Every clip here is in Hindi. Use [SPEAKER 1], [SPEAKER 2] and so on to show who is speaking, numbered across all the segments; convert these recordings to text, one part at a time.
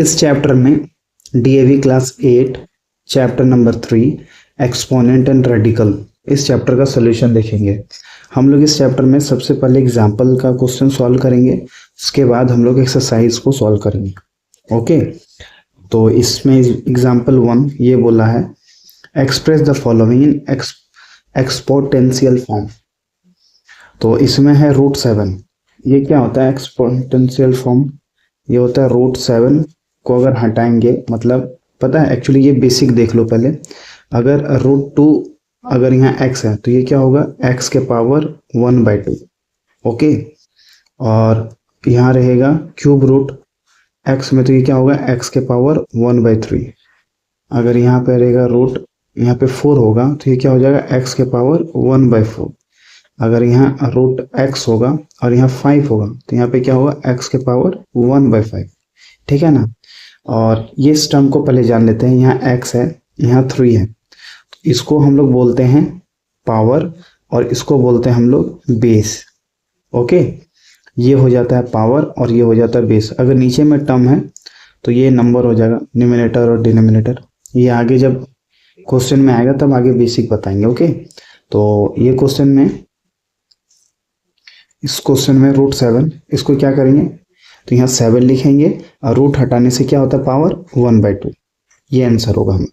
[SPEAKER 1] इस चैप्टर में DAV class 8 chapter number 3 exponent and radical इस चैप्टर का सॉल्यूशन देखेंगे। हम लोग इस चैप्टर में सबसे पहले एग्जाम्पल का क्वेश्चन सॉल्व करेंगे, उसके बाद हम लोग एक्सरसाइज को सॉल्व करेंगे। ओके, तो इसमें एग्जाम्पल 1 ये बोला है express the following in exponential form. तो इसमें है √7। ये क्या होता है एक्सपोनेंशियल फॉर्म? ये होता है √7 को अगर हटाएंगे, मतलब पता है एक्चुअली ये बेसिक देख लो पहले। अगर √2 अगर यहाँ x है तो ये क्या होगा x के पावर 1/2। ओके, और यहाँ रहेगा क्यूब रूट x में तो ये क्या होगा x के पावर 1/3। अगर यहाँ पे रहेगा रूट यहाँ पे 4 होगा तो ये क्या हो जाएगा x के पावर 1/4। अगर यहाँ रूट x होगा और यहाँ 5 होगा तो यहाँ पे क्या होगा x के पावर 1/5। ठीक है ना। और ये इस टर्म को पहले जान लेते हैं। यहाँ x है, यहाँ 3 है, इसको हम लोग बोलते हैं पावर और इसको बोलते हैं हम लोग बेस। ओके, ये हो जाता है पावर और ये हो जाता है बेस। अगर नीचे में टर्म है तो ये नंबर हो जाएगा न्यूमरेटर और डिनोमिनेटर। ये आगे जब क्वेश्चन में आएगा तब आगे बेसिक बताएंगे। ओके, तो ये क्वेश्चन में इस क्वेश्चन में √7 इसको क्या करेंगे तो यहाँ 7 लिखेंगे और रूट हटाने से क्या होता है पावर 1/2। ये आंसर होगा हमें।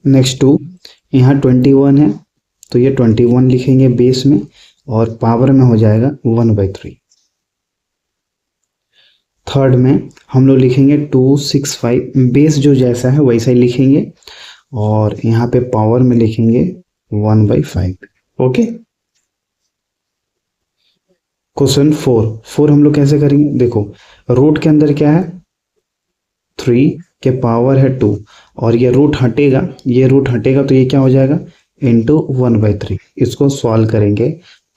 [SPEAKER 1] नेक्स्ट 2, यहाँ 21 है तो ये 21 लिखेंगे बेस में और पावर में हो जाएगा 1/3। थर्ड में हम लोग लिखेंगे 265, बेस जो जैसा है वैसा ही लिखेंगे और यहाँ पे पावर में लिखेंगे 1/5। ओके, क्वेश्चन 4 हम लोग कैसे करेंगे? देखो रूट के अंदर क्या है 3 के पावर है 2 और ये रूट हटेगा, ये रूट हटेगा तो ये क्या हो जाएगा इंटू 1/3। इसको सॉल्व करेंगे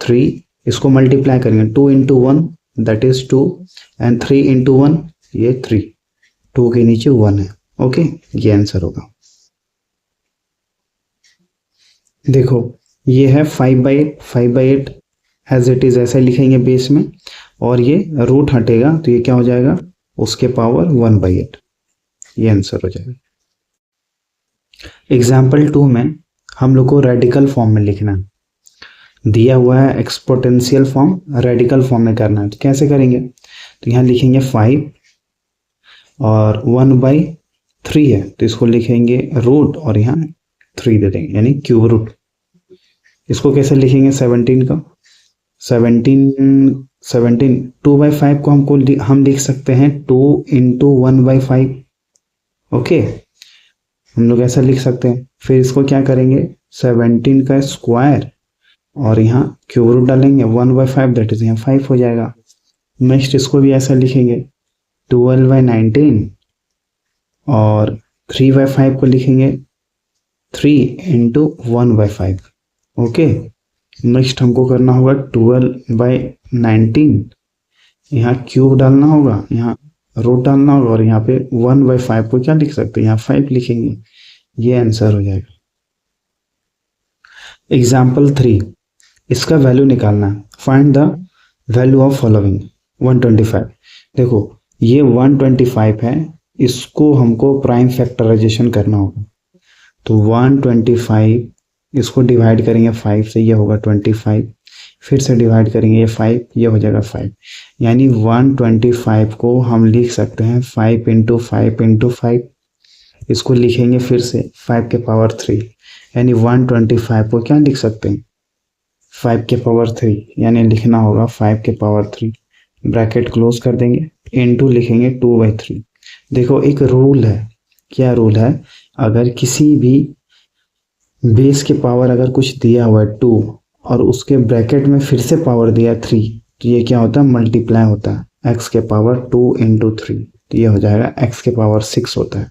[SPEAKER 1] 3, इसको मल्टीप्लाई करेंगे 2 × 1 दैट इज 2 एंड 3 × 1 ये 3, 2 के नीचे 1 है। ओके, ये आंसर होगा। देखो ये है 5/8 एज इट इज ऐसा लिखेंगे बेस में और ये रूट हटेगा तो ये क्या हो जाएगा उसके पावर 1/8। ये आंसर हो जाएगा। एग्जाम्पल 2 में हम लोग को रेडिकल फॉर्म में लिखना है। दिया हुआ है एक्सपोनेंशियल फॉर्म, रेडिकल फॉर्म में करना है। तो कैसे करेंगे तो यहाँ लिखेंगे 5 और 1/3 है तो इसको लिखेंगे रूट और यहाँ 3 दे देंगे यानी क्यूब रूट। इसको कैसे लिखेंगे 17 का 17 2/5 को हम लिख सकते हैं 2 × 1/5। ओके, हम लोग ऐसा लिख सकते हैं। फिर इसको क्या करेंगे 17 का स्क्वायर और यहाँ क्यूब रूट डालेंगे 1/5 दैट इज यहाँ 5 हो जाएगा। नेक्स्ट इसको भी ऐसा लिखेंगे 12/19 और 3/5 को लिखेंगे 3 × 1/5। ओके, नेक्स्ट हमको करना होगा 12/19, यहाँ क्यूब डालना होगा, यहाँ रूट डालना होगा और यहाँ पे 1/5 को क्या लिख सकते हैं यहाँ 5 लिखेंगे। ये आंसर हो जाएगा। एग्जाम्पल 3, इसका वैल्यू निकालना है। Find the value of following 125। देखो ये 125 है, इसको हमको प्राइम फैक्टराइजेशन करना होगा। तो 125 इसको डिवाइड करेंगे 5 से, ये होगा 25, फिर से डिवाइड करेंगे ये 5, ये हो जाएगा 5। यानी 125 को हम लिख सकते हैं 5 × 5 × 5। इसको लिखेंगे फिर से 5 के पावर 3 यानी 125 को क्या लिख सकते हैं 5 के पावर 3 यानी लिखना होगा 5 के पावर 3, ब्रैकेट क्लोज कर देंगे, इनटू लिखेंगे 2/3। देखो एक रूल है, क्या रूल है, अगर किसी भी बेस के पावर अगर कुछ दिया हुआ है 2 और उसके ब्रैकेट में फिर से पावर दिया 3 तो ये क्या होता है मल्टीप्लाई होता है x के पावर 2 × 3 तो ये हो जाएगा x के पावर 6 होता है।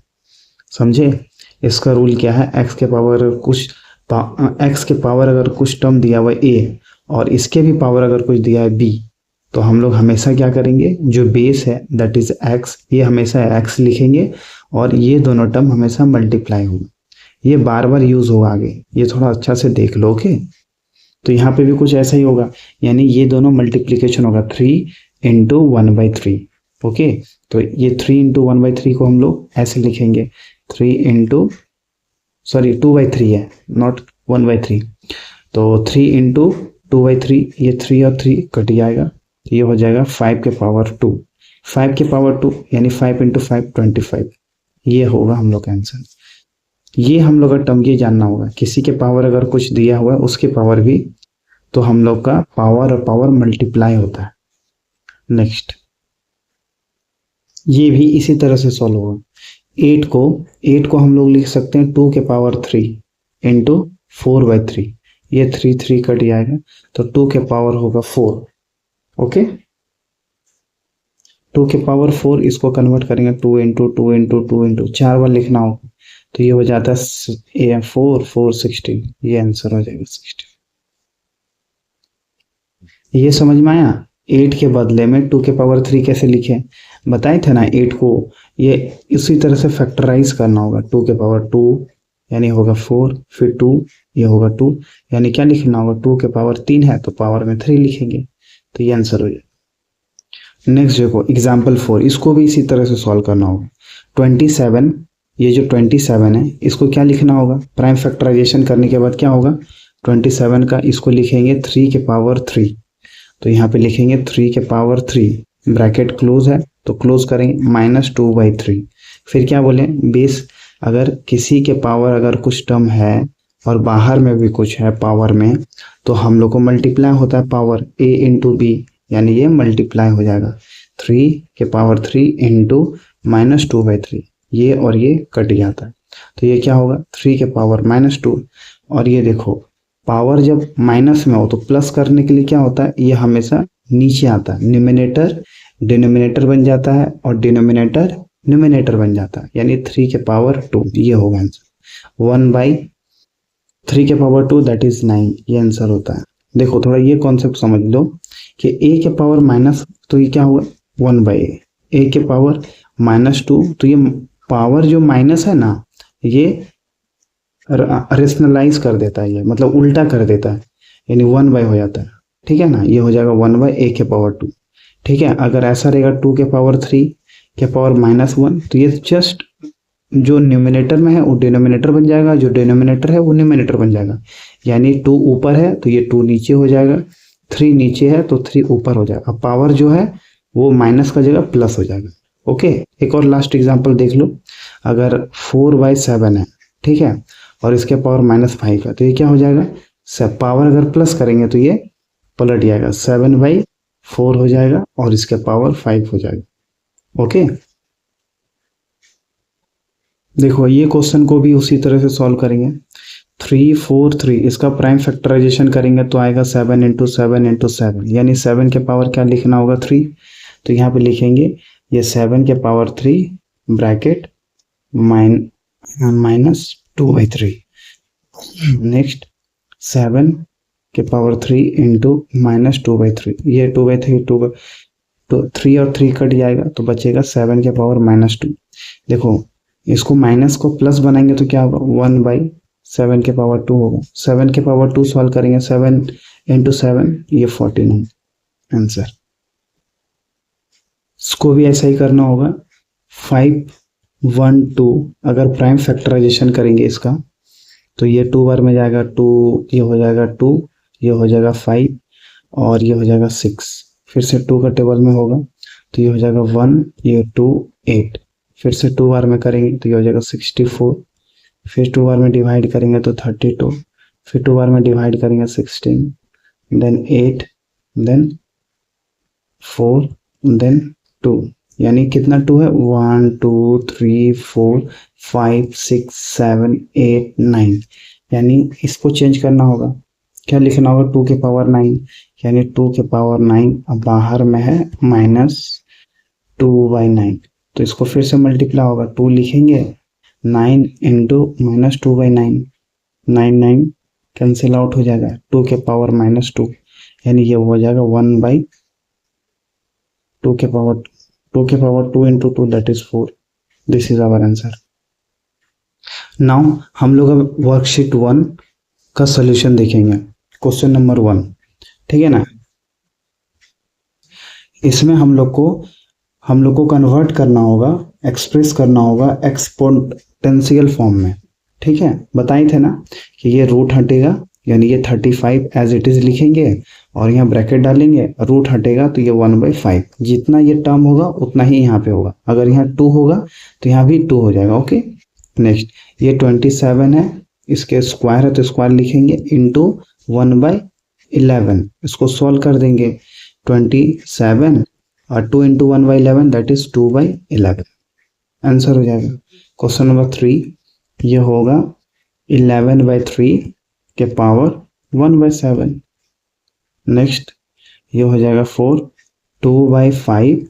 [SPEAKER 1] समझे? इसका रूल क्या है, x के पावर अगर कुछ टर्म दिया हुआ है a और इसके भी पावर अगर कुछ दिया है b तो हम लोग हमेशा क्या करेंगे जो बेस है दैट इज x, ये हमेशा x लिखेंगे और ये दोनों टर्म हमेशा मल्टीप्लाई होंगे। ये बार बार यूज होगा आगे, ये थोड़ा अच्छा से देख लो। ओके, तो यहाँ पे भी कुछ ऐसा ही होगा, यानी ये दोनों मल्टीप्लीकेशन होगा 3 इंटू 1/3। ओके, तो ये 3 इंटू 1/3 को हम लोग ऐसे लिखेंगे, 3 इंटू, सॉरी 2/3 है, नॉट 1/3। तो 3 इंटू 2/3, ये 3 और 3 कट जाएगा, तो ये हो जाएगा 5 के पावर 2। 5 के पावर 2 यानी 5 इंटू 5 25। ये होगा हम लोग का आंसर। ये हम लोग का टर्म ये जानना होगा, किसी के पावर अगर कुछ दिया हुआ है उसके पावर भी, तो हम लोग का पावर और पावर मल्टीप्लाई होता है। नेक्स्ट, ये भी इसी तरह से सॉल्व होगा। 8 को हम लोग लिख सकते हैं 2 के पावर 3 इंटू 4/3। ये 3 3 कट जाएगा, तो 2 के पावर होगा 4। ओके, 2 के पावर 4 इसको कन्वर्ट करेंगे 2 इंटू 2 इंटू 2 इंटू 4 बार लिखना होगा, तो ये हो जाता है 4 4 16। ये आंसर हो जाएगा 16। ये समझ में आया? 8 के बदले में 2 के पावर 3 कैसे लिखे बताए थे ना। 8 को ये इसी तरह से फैक्टराइज करना होगा, 2 के पावर 2 यानी होगा 4, फिर 2, ये होगा 2, यानी क्या लिखना होगा, 2 के पावर 3 है तो पावर में 3 लिखेंगे, तो ये आंसर हो जाएगा। नेक्स्ट देखो एग्जाम्पल 4, इसको भी इसी तरह से सॉल्व करना होगा। 27, ये जो 27 है इसको क्या लिखना होगा, प्राइम फैक्टराइजेशन करने के बाद क्या होगा, 27 का इसको लिखेंगे 3 के पावर 3। तो यहाँ पे लिखेंगे 3 के पावर 3, ब्रैकेट क्लोज है तो क्लोज करेंगे, -2/3। फिर क्या बोले, बेस, अगर किसी के पावर अगर कुछ टर्म है और बाहर में भी कुछ है पावर में, तो हम लोग को मल्टीप्लाई होता है पावर, a इंटू बी, यानी ये मल्टीप्लाई हो जाएगा 3 के पावर 3 इंटू -2/3। ये और ये कट जाता है, तो ये क्या होगा 3 के पावर -2। और ये देखो पावर जब माइनस में हो तो प्लस करने के लिए क्या होता है, ये हमेशा नीचे आता है, न्यूमिनेटर डिनोमिनेटर बन जाता है और डिनोमिनेटर न्यूमिनेटर बन जाता है, यानी 3 के पावर 2। ये होगा आंसर, 1/3 के पावर 2 दैट इज 9। ये आंसर होता है। देखो थोड़ा ये कॉन्सेप्ट समझ लो कि a के पावर माइनस, तो ये क्या हुआ 1/a, a के पावर -2, तो ये पावर जो माइनस है ना, ये रेशनलाइज कर देता है, ये मतलब उल्टा कर देता है, यानी 1/, हो जाता है। ठीक है ना, ये हो जाएगा 1/a के पावर 2। ठीक है, अगर ऐसा रहेगा 2 के पावर 3 के पावर -1, तो ये जस्ट जो न्यूमिनेटर में है वो डिनोमिनेटर बन जाएगा, जो डिनोमिनेटर है वो न्यूमिनेटर बन जाएगा, यानी 2 ऊपर है तो ये 2 नीचे हो जाएगा, 3 नीचे है तो 3 ऊपर हो जाएगा। अब पावर जो है वो माइनस का जगह प्लस हो जाएगा। ओके, एक और लास्ट एग्जांपल देख लो। अगर 4/7 है, ठीक है, और इसके पावर -5 है, तो ये क्या हो जाएगा, पावर अगर प्लस करेंगे तो ये पलट जाएगा, 7/4 हो जाएगा और इसके पावर 5 हो जाएगा। ओके, देखो ये क्वेश्चन को भी उसी तरह से सॉल्व करेंगे। 3 4 3, इसका प्राइम फैक्टराइजेशन करेंगे तो आएगा 7 इंटू 7 इंटू 7, यानी 7 के पावर क्या लिखना होगा 3, तो यहाँ पे लिखेंगे ये 7 के पावर 3 ब्रैकेट -2/3। नेक्स्ट 7 के पावर 3 इंटू -2/3, ये 2/3 तो 3 और 3 कट जाएगा तो बचेगा 7 के पावर -2। देखो इसको माइनस को प्लस बनाएंगे तो क्या होगा, 1/7 के पावर 2 होगा। 7 के पावर 2 सॉल्व करेंगे, 7 इंटू 7, ये 49 आंसर। इसको भी ऐसा ही करना होगा। 5 1 2, अगर प्राइम फैक्टराइजेशन करेंगे इसका तो ये 2 बार में जाएगा 2, ये हो जाएगा 2, ये हो जाएगा 5 और ये हो जाएगा 6, फिर से 2 का टेबल में होगा तो ये हो जाएगा 1, ये 2 8, फिर से 2 बार में करेंगे तो ये हो जाएगा 64, फिर 2 बार में डिवाइड करेंगे तो 32, फिर 2 बार में डिवाइड करेंगे 16, देन 8, देन 4, देन 2, यानी कितना 2 है, 1 2 3 4 5 6 7 8 9, यानी इसको चेंज करना होगा, क्या लिखना होगा 2 के पावर 9, यानी 2 के पावर 9, अब बाहर में है -2/9, तो इसको फिर से मल्टीप्लाई होगा, 2 लिखेंगे, 9 इंटू -2/9, 9 9 कैंसिल आउट हो जाएगा, 2 के पावर -2, यानी ये हो जाएगा 1/2 के power 2 into 2 that is 4। This is our answer. Now हम लोग अब वर्कशीट 1 का सोल्यूशन देखेंगे, क्वेश्चन नंबर 1। ठीक है ना, इसमें हम लोग को कन्वर्ट करना होगा, एक्सप्रेस करना होगा एक्सपोनेंशियल फॉर्म में। ठीक है, बताए थे ना कि ये रूट हटेगा, यानी ये 35 एज इट इज लिखेंगे और यहाँ ब्रैकेट डालेंगे, रूट हटेगा तो ये 1/5, जितना ये टर्म होगा उतना ही यहाँ पे होगा। अगर यहाँ 2 होगा तो यहाँ भी 2 हो जाएगा। ओके, नेक्स्ट ये 27 है, इसके स्क्वायर है तो स्क्वायर लिखेंगे इंटू 1/11, इसको सॉल्व कर देंगे। 27 और 2 इंटू 1/11 दैट इज 2/11, आंसर हो जाएगा। क्वेश्चन नंबर 3 ये होगा 11/3 के पावर 1/7। नेक्स्ट ये हो जाएगा 4 2/5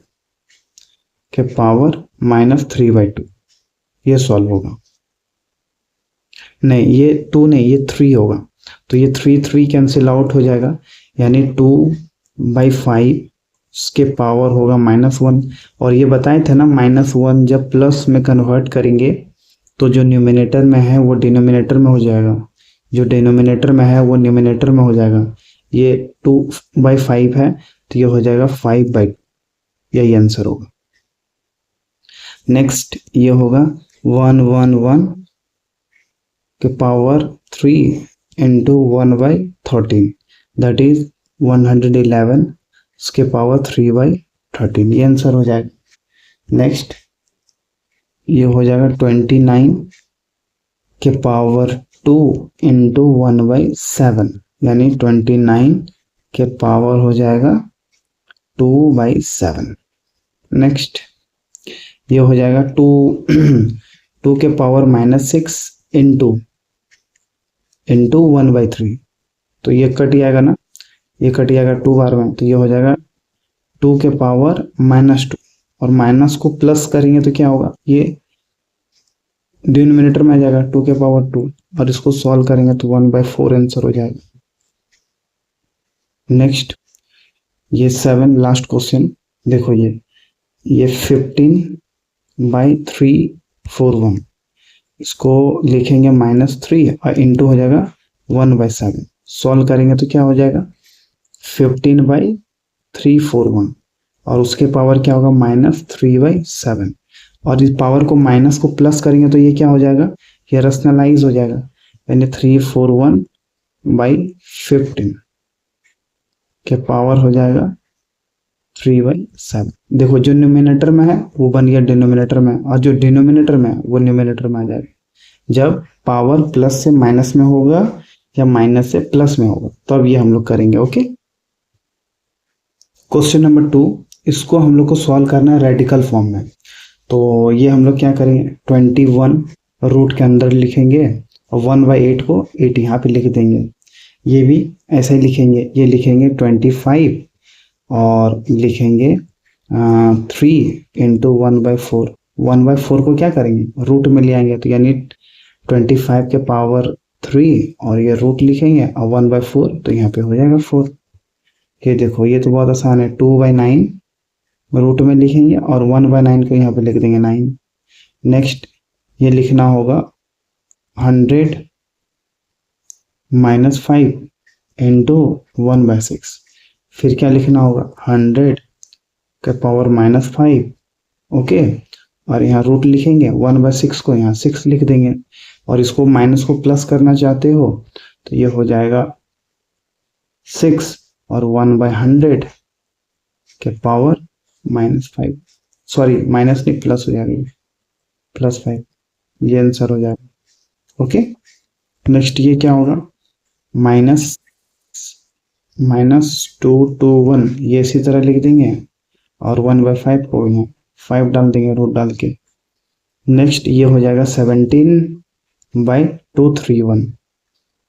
[SPEAKER 1] के पावर -3/2, ये सॉल्व होगा। नहीं, ये 2 नहीं, ये 3 होगा, तो ये 3 कैंसिल आउट हो जाएगा, यानी 2/5 के पावर होगा -1। और ये बताए थे ना -1 जब प्लस में कन्वर्ट करेंगे तो जो न्यूमिनेटर में है वो डिनोमिनेटर में हो जाएगा, जो डिनोमिनेटर में है वो न्यूमिनेटर में हो जाएगा। ये 2/5 है तो ये हो जाएगा 5/2, यही आंसर होगा। नेक्स्ट ये होगा 111 के पावर 3 इंटू 1/13 दैट इज 111 इसके पावर 3/13, ये आंसर हो जाएगा। नेक्स्ट ये हो जाएगा 29 के पावर 2 इंटू 1/7, यानी 29 के पावर हो जाएगा 2/7। नेक्स्ट ये हो जाएगा 2 के पावर -6 इंटू 1/3, तो ये कट जाएगा ना, ये कट जाएगा 2 बार में, तो ये हो जाएगा 2 के पावर -2, और माइनस को प्लस करेंगे तो क्या होगा, ये डिनोमिनेटर में आ जाएगा 2 के पावर 2, और इसको सॉल्व करेंगे तो 1/4 आंसर हो जाएगा। नेक्स्ट ये 7 लास्ट क्वेश्चन देखो, ये 15/341, इसको लिखेंगे -3 और इंटू हो जाएगा 1/7, सॉल्व करेंगे तो क्या हो जाएगा 15/341, और उसके पावर क्या होगा -3/7, और इस पावर को माइनस को प्लस करेंगे तो ये क्या हो जाएगा, ये रैशनलाइज हो जाएगा, यानी 341/15 के पावर हो जाएगा 3/7। देखो जो न्यूमिनेटर में है वो बन गया डिनोमिनेटर में, और जो डिनोमिनेटर में है वो न्यूमिनेटर में आ जाएगा। जब पावर प्लस से माइनस में होगा या माइनस से प्लस में होगा तब ये हम लोग करेंगे। ओके, क्वेश्चन नंबर 2, इसको हम लोग को सॉल्व करना है रेडिकल फॉर्म में। तो ये हम लोग क्या करेंगे, 21 रूट के अंदर लिखेंगे और 1/8 को 8 यहाँ पे लिख देंगे। ये भी ऐसा ही लिखेंगे, ये लिखेंगे 25 और लिखेंगे 3 इंटू 1/4। 1/4 को क्या करेंगे, रूट में ले आएंगे, तो यानी 25 के पावर 3 और ये रूट लिखेंगे और 1/4, तो यहाँ पे हो जाएगा 4। ये देखो ये तो बहुत आसान है, 2/9 रूट में लिखेंगे और 1/9 को यहाँ पे लिख देंगे 9। नेक्स्ट ये लिखना होगा 100 -5 इंटू 1/6, फिर क्या लिखना होगा 100 के पावर -5, ओके, और यहाँ रूट लिखेंगे 1/6 को यहाँ 6 लिख देंगे, और इसको माइनस को प्लस करना चाहते हो तो ये हो जाएगा 6 और 1/100 के पावर -5, सॉरी माइनस नहीं प्लस हो जाएगा +5, ये आंसर हो जाएगा। ओके, नेक्स्ट ये क्या होगा -221, ये इसी तरह लिख देंगे और 1/5 को यहाँ 5 डाल देंगे रूट डाल के। नेक्स्ट ये हो जाएगा 17/231,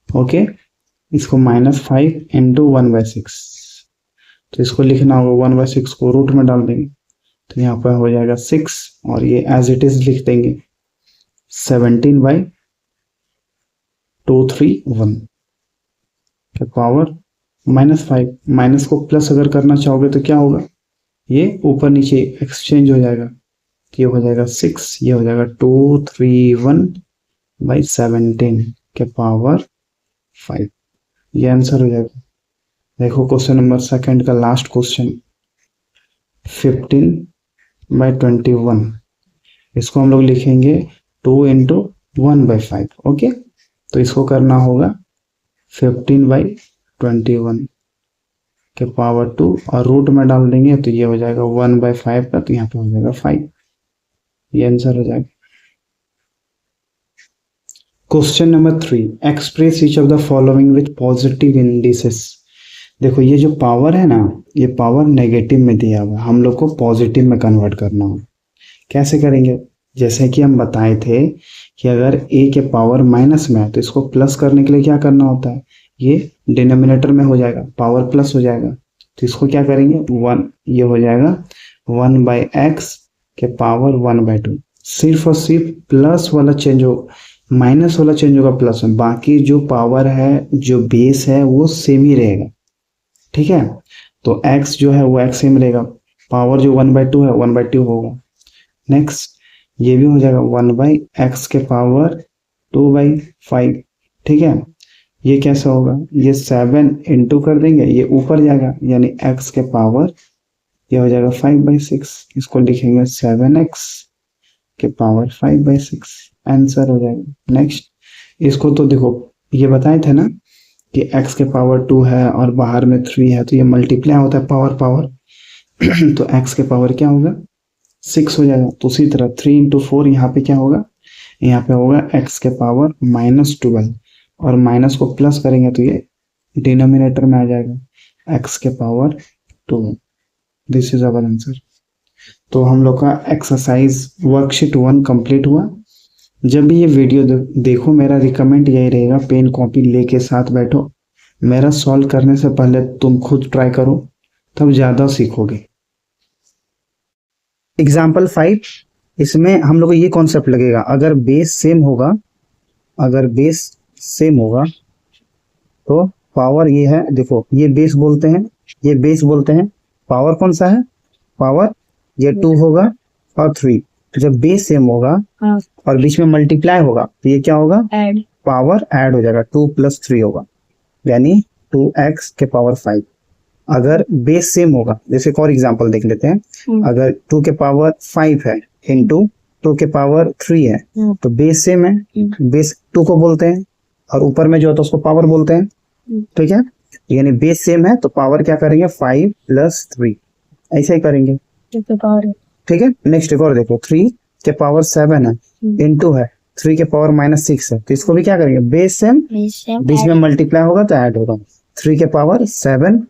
[SPEAKER 1] ओके, इसको -5 इंटू 1/6, तो इसको लिखना होगा 1/6 को रूट में डाल देंगे, तो यहाँ पर हो जाएगा 6 और ये एज इट इज लिख देंगे 17/231 के पावर -5। माइनस को प्लस अगर करना चाहोगे तो क्या होगा, ये ऊपर नीचे एक्सचेंज हो जाएगा, ये हो जाएगा 6, ये हो जाएगा 231/17 के पावर 5, ये आंसर हो जाएगा। देखो क्वेश्चन नंबर 2 का लास्ट क्वेश्चन, 15/21, इसको हम लोग लिखेंगे 2 इंटू 1/5। ओके, तो इसको करना होगा 15/21 के पावर 2 और रूट में डाल देंगे तो ये हो जाएगा 1/5 का, तो यहाँ पे हो जाएगा 5। ये आंसर हो जाएगा। Question number 3, express each of the following with positive indices. देखो ये जो पावर है ना, ये पावर नेगेटिव में दिया हुआ है, हम लोग को पॉजिटिव में कन्वर्ट करना हो। कैसे करेंगे? जैसे कि हम बताए थे कि अगर a के पावर माइनस में है तो इसको प्लस करने के लिए क्या करना होता है, ये डिनोमिनेटर में हो जाएगा, पावर प्लस हो जाएगा। तो इसको क्या करेंगे, 1, ये हो जाएगा 1/x के पावर 1/2। सिर्फ और सिर्फ प्लस वाला चेंज हो, माइनस वाला चेंज होगा प्लस में, बाकी जो पावर है, जो बेस है वो सेम ही रहेगा। ठीक है, तो x जो है वो x सेम रहेगा, पावर जो 1/2 है 1/2 होगा। नेक्स्ट ये भी हो जाएगा 1/x के पावर 2/5। ठीक है, ये कैसे होगा, ये 7 इंटू कर देंगे, ये ऊपर जाएगा, यानी x के पावर ये हो जाएगा 5/6। इसको लिखेंगे 7x के पावर 5/6, आंसर हो जाएगा। नेक्स्ट इसको तो देखो ये बताए थे ना कि x के पावर 2 है और बाहर में 3 है, तो ये मल्टीप्लाई होता है पावर पावर तो x के पावर क्या होगा, 6 हो जाएगा। तो उसी तरह 3 इंटू 4 यहाँ पे क्या होगा, यहाँ पे होगा x के पावर -12 और माइनस को प्लस करेंगे तो ये डिनोमिनेटर में आ जाएगा x के power 2। This is our answer. तो हम लोग का एक्सरसाइज वर्कशीट 1 कंप्लीट हुआ। जब भी ये वीडियो देखो, मेरा रिकमेंड यही रहेगा, पेन कॉपी लेके साथ बैठो। मेरा सॉल्व करने से पहले तुम खुद ट्राई करो, तब ज़्यादा सीखोगे। एग्जाम्पल 5, इसमें हम लोग को ये कॉन्सेप्ट लगेगा, अगर बेस सेम होगा, अगर बेस सेम होगा तो पावर ये है, देखो ये बेस बोलते हैं, ये बेस बोलते हैं, पावर कौन सा है, पावर ये 2 होगा और 3। तो जब बेस सेम होगा और बीच में मल्टीप्लाई होगा तो ये क्या होगा, पावर ऐड हो जाएगा, 2 + 3 होगा, यानी 2x के पावर 5। अगर बेस सेम होगा, जैसे एक और एग्जांपल देख लेते हैं, अगर 2 के पावर 5 है इंटू 2 के पावर 3 है, तो बेस सेम है, बेस 2 को बोलते हैं और ऊपर में जो होता है उसको पावर बोलते हैं। ठीक है, यानी बेस सेम है तो पावर क्या करेंगे, 5 + 3, ऐसे ही करेंगे। ठीक है, नेक्स्ट एक और देखो, 3 के पावर 7 है इंटू है 3 के पावर -6 है, तो इसको भी क्या करेंगे, बेस सेम, बीच में मल्टीप्लाई होगा तो ऐड होगा, 3 के पावर 7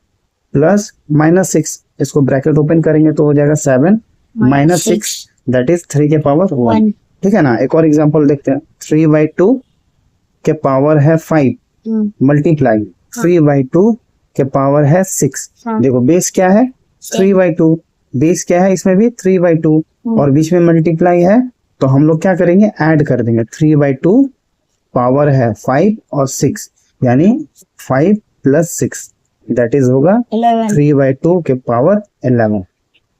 [SPEAKER 1] + -6, इसको ब्रैकेट ओपन करेंगे तो हो जाएगा 7 - 6, दैट इज 3 के पावर 1। ठीक है ना, एक और एग्जांपल देखते हैं, 3/2 के पावर है 5 मल्टीप्लाई 3/2 के पावर है 6। देखो बेस क्या है, 3/2, बेस क्या है, इसमें भी 3/2 और बीच में मल्टीप्लाई है, तो हम लोग क्या करेंगे, ऐड कर देंगे, 3/2 पावर है 5 और 6, यानी 5 + 6, दैट इज होगा 3/2 के पावर 11।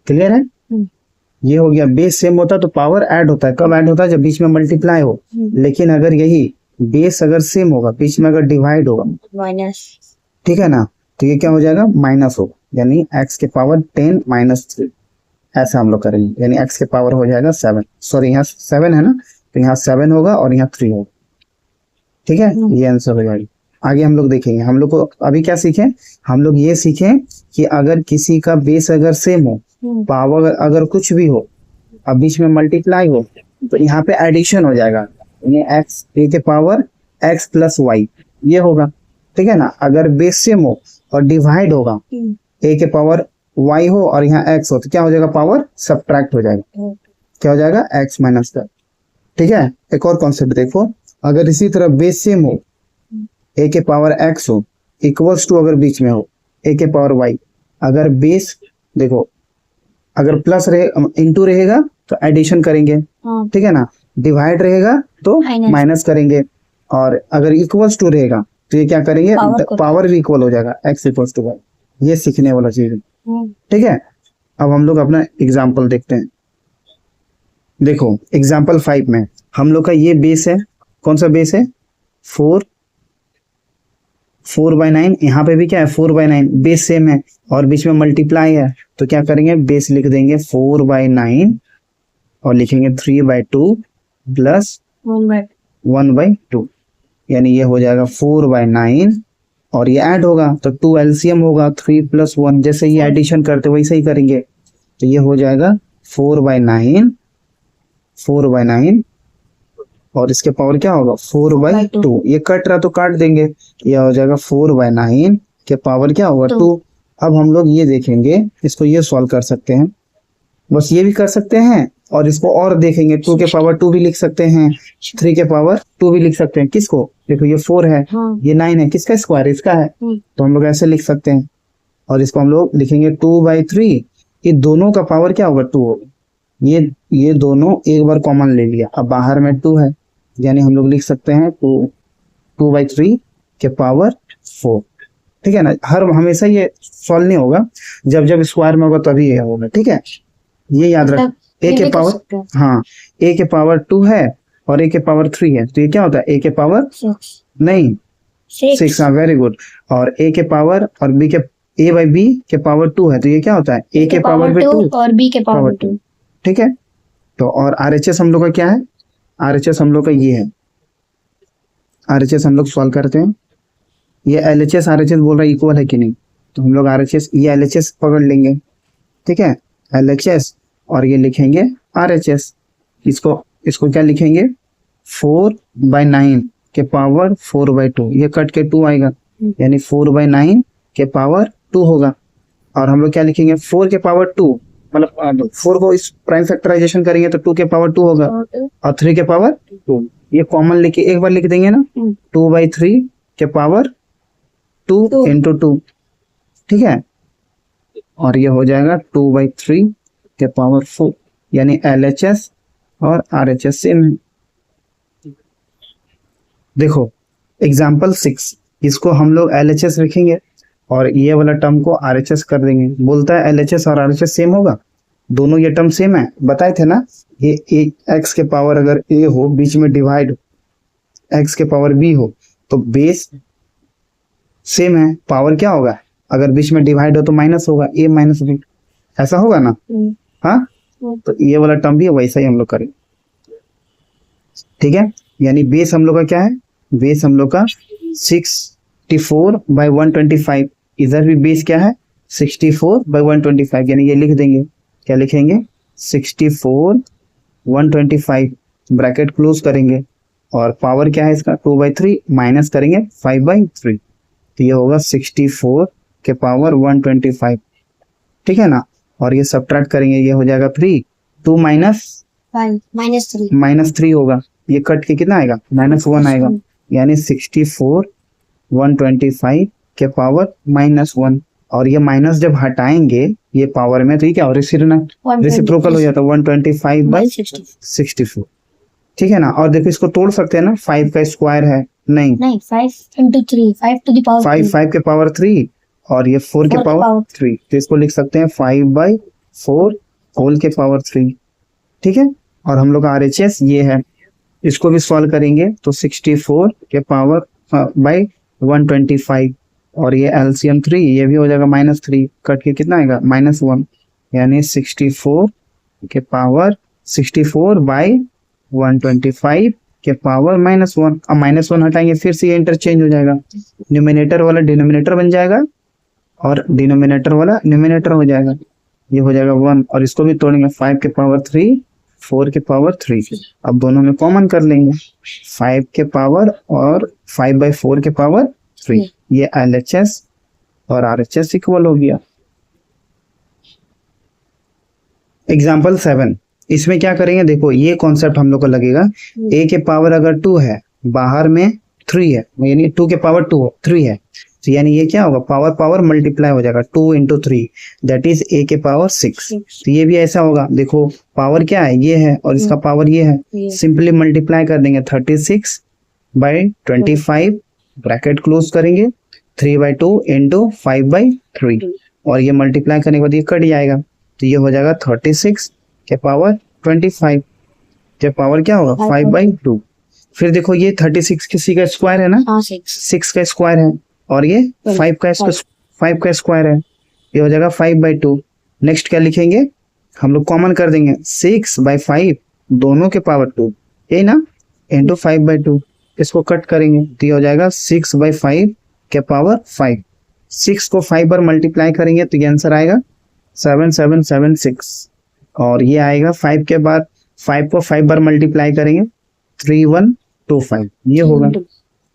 [SPEAKER 1] क्लियर है, ये हो गया। बेस सेम होता तो पावर ऐड होता है, कब ऐड होता है, जब बीच में मल्टीप्लाई हो। लेकिन अगर यही बेस अगर सेम होगा, बीच में अगर डिवाइड होगा माइनस, ठीक है ना, तो ये क्या हो जाएगा, माइनस होगा, यानी x के पावर 10 - 3, ऐसा हम लोग करेंगे, यानी x के पावर हो जाएगा 7, सॉरी यहाँ 7 है ना, तो यहाँ 7 होगा और यहाँ 3 होगा। ठीक है, ये आंसर हो जाएगा। आगे हम लोग देखेंगे, हम लोग को अभी क्या सीखे, हम लोग ये सीखे कि अगर किसी का बेस अगर सेम हो, पावर अगर कुछ भी हो, अब बीच में मल्टीप्लाई हो, तो यहाँ पे एडिशन हो जाएगा, ये x a के पावर x + y ये होगा। ठीक है ना, अगर बेस सेम हो और डिवाइड होगा, a के पावर y हो और यहाँ x हो, तो क्या हो जाएगा, पावर सब्ट्रैक्ट हो जाएगा, क्या हो जाएगा, x - 10। ठीक है, एक और कॉन्सेप्ट देखो, अगर इसी तरह बेस सेम हो, a के पावर x हो इक्वल्स टू अगर बीच में हो a के पावर y, अगर बेस देखो अगर प्लस रहे इंटू रहेगा तो एडिशन करेंगे, ठीक है ना, डिवाइड रहेगा तो माइनस करेंगे, और अगर इक्वल्स टू रहेगा तो ये क्या करेंगे, पावर भी इक्वल हो जाएगा, x = y। ये सीखने वाला चीज है। ठीक है, अब हम लोग अपना एग्जाम्पल देखते हैं। देखो एग्जाम्पल 5 में हम लोग का ये बेस है, कौन सा बेस है, 4 4/9, यहाँ पे भी क्या है 4/9, बेस सेम है और बीच में मल्टीप्लाई है, तो क्या करेंगे बेस लिख देंगे 4/9 और लिखेंगे 3/2 प्लस 1/2, यानी ये हो जाएगा 4/9 और ये ऐड होगा तो 2 एलसीएम होगा 3 + 1, जैसे ये एडिशन करते वैसे ही करेंगे, तो ये हो जाएगा 4/9 और इसके पावर क्या होगा 4/2, ये कट रहा तो काट देंगे, ये हो जाएगा 4/9 के पावर क्या होगा 2। अब हम लोग ये देखेंगे, इसको ये सॉल्व कर सकते हैं, बस ये भी कर सकते हैं और इसको और देखेंगे, 2 के पावर 2 भी लिख सकते हैं, 3 के पावर 2 भी लिख सकते हैं। किसको, देखो ये 4 है, ये 9 है, किसका स्क्वायर इसका है, तो हम लोग ऐसे लिख सकते हैं और इसको हम लोग लिखेंगे 2/3, ये दोनों का पावर क्या होगा 2 होगा, ये दोनों एक बार कॉमन ले लिया, अब बाहर में 2 है, यानी हम लोग लिख सकते हैं 2/3 के पावर 4, ठीक है ना। हर हमेशा ये सॉल्व नहीं होगा, जब जब स्क्वायर में होगा तभी ये होगा, ठीक है, ये याद रख। ए के पावर, हाँ ए के पावर 2 है और ए के पावर 3 है, तो ये क्या होता है ए के पावर नहीं 6, हाँ वेरी गुड, और ए के पावर और बी के a/b के पावर 2 है, तो ये क्या होता है ए के पावर 2
[SPEAKER 2] और b के पावर 2,
[SPEAKER 1] ठीक है। तो और RHS हम लोग का क्या है, RHS हम लोग का ये है, RHS हम लोग सॉल्व करते हैं, ये LHS RHS बोल रहा है इक्वल है कि नहीं, तो हम लोग RHS ये LHS पकड़ लेंगे, ठीक है, LHS और ये लिखेंगे RHS, इसको क्या लिखेंगे 4/9 के पावर 4/2, ये कट के 2 आएगा, यानी 4/9 के पावर 2 होगा, और हम लोग क्या लिखेंगे 4 के पावर 2, मतलब 4 को इस प्राइम फैक्टराइजेशन करेंगे तो 2 के पावर 2 होगा और 3 के पावर 2, ये कॉमन लेके एक बार लिख देंगे ना, 2/3 के पावर 2 इंटू 2, ठीक है, और ये हो जाएगा 2/3 के पावर 4, यानी LHS और RHS सेम है। देखो एग्जाम्पल 6, इसको हम लोग LHS लिखेंगे और ये वाला टर्म को RHS कर देंगे, बोलता है LHS और RHS सेम होगा, दोनों ये टर्म सेम है, बताए थे ना, ये x के पावर अगर a हो, बीच में डिवाइड x के पावर b हो, तो बेस सेम है, पावर क्या होगा, अगर बीच में डिवाइड हो तो माइनस होगा, a - b, ऐसा होगा ना, हाँ, तो ये वाला टर्म भी वैसा ही हम लोग करें, ठीक है, यानी बेस हम लोग का क्या है, बेस हम लोग का 64/125, इधर भी बेस क्या है 64/125, यानी ये लिख देंगे, क्या लिखेंगे 64/125, ब्रैकेट क्लोज करेंगे और पावर क्या है इसका 2/3 माइनस करेंगे 5/3, तो ये होगा 64 के पावर 125, ठीक है ना, और ये सब्ट्रैक्ट करेंगे, ये हो जाएगा 3, 2 -3 होगा, ये कट के कितना आएगा -1 आएगा, यानी 64/125 के पावर -1, और ये माइनस जब हटाएंगे ये पावर में तो ये क्या हो रेसिप्रोकल हो जाता है 125/64, ठीक है ना। और देखो इसको तोड़ सकते हैं ना, 5 का स्क्वायर है, नहीं
[SPEAKER 2] 5 × 3, 5 to the power
[SPEAKER 1] 5 के पावर 3 और ये 4 के पावर 3, तो इसको लिख सकते हैं 5/4 होल के पावर 3, ठीक है। और हम लोग का RHS ये है, इसको भी सॉल्व करेंगे तो 64 के पावर बाई 125 और ये LCM 3, ये भी हो जाएगा -3, कट के कितना आएगा -1, यानी 64 के पावर 64/125 के पावर -1, अब -1 हटाएंगे फिर से ये इंटरचेंज हो जाएगा, न्यूमिनेटर वाला डिनोमिनेटर बन जाएगा और डिनोमिनेटर वाला न्यूमिनेटर हो जाएगा, ये हो जाएगा 1, और इसको भी तोड़ेंगे 5 के पावर 3 4 के पावर 3, अब दोनों में कॉमन कर लेंगे 5 के पावर और 5/4 के पावर 3, ये LHS और RHS इक्वल हो गया। एग्जाम्पल 7, इसमें क्या करेंगे, देखो ये कॉन्सेप्ट हम लोग को लगेगा, a के पावर अगर 2 है, बाहर में 3 है, यानी 2 के पावर 2 3 है, तो यानी ये क्या होगा पावर मल्टीप्लाई हो जाएगा 2 × 3, दैट इज a के पावर 6, तो ये भी ऐसा होगा, देखो पावर क्या है ये है और इसका पावर ये है, सिंपली मल्टीप्लाई कर देंगे 36/25, ब्रैकेट क्लोज करेंगे 3/2 × 5/3 और ये मल्टीप्लाई करने के बाद ये कट जाएगा, तो ये हो जाएगा 36 के पावर 25, जब पावर क्या होगा 5/2, फिर देखो ये 36 किसी का स्क्वायर है ना, 6 का स्क्वायर है और ये 5 का स्क्वायर है, ये हो जाएगा 5/2। नेक्स्ट क्या लिखेंगे, हम लोग कॉमन कर देंगे 6/5 दोनों के पावर 2, यही ना, इंटू 5/2। इसको कट करेंगे तो ये हो जाएगा 6/5 के पावर 5। 6 को 5 बार मल्टीप्लाई करेंगे तो ये आंसर आएगा 7776। और ये आएगा 5 के बाद 5 को 5 बार मल्टीप्लाई करेंगे 3125, ये होगा।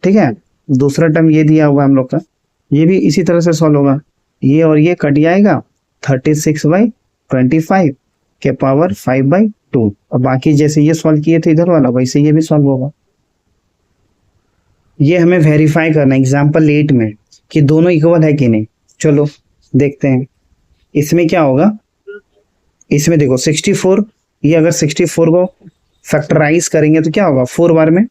[SPEAKER 1] ठीक है, दूसरा टर्म ये दिया हुआ हम लोग का, ये भी इसी तरह से सॉल्व होगा। ये और ये कट जाएगा 36/25 के पावर 5/2। और बाकी जैसे ये सॉल्व किए थे इधर वाला, वैसे ये भी सॉल्व होगा। ये हमें वेरीफाई करना है एग्जाम्पल 8 में कि दोनों इक्वल है कि नहीं। चलो देखते हैं इसमें क्या होगा। इसमें देखो 64, ये अगर 64 को फैक्टराइज करेंगे तो क्या होगा, 4 बार में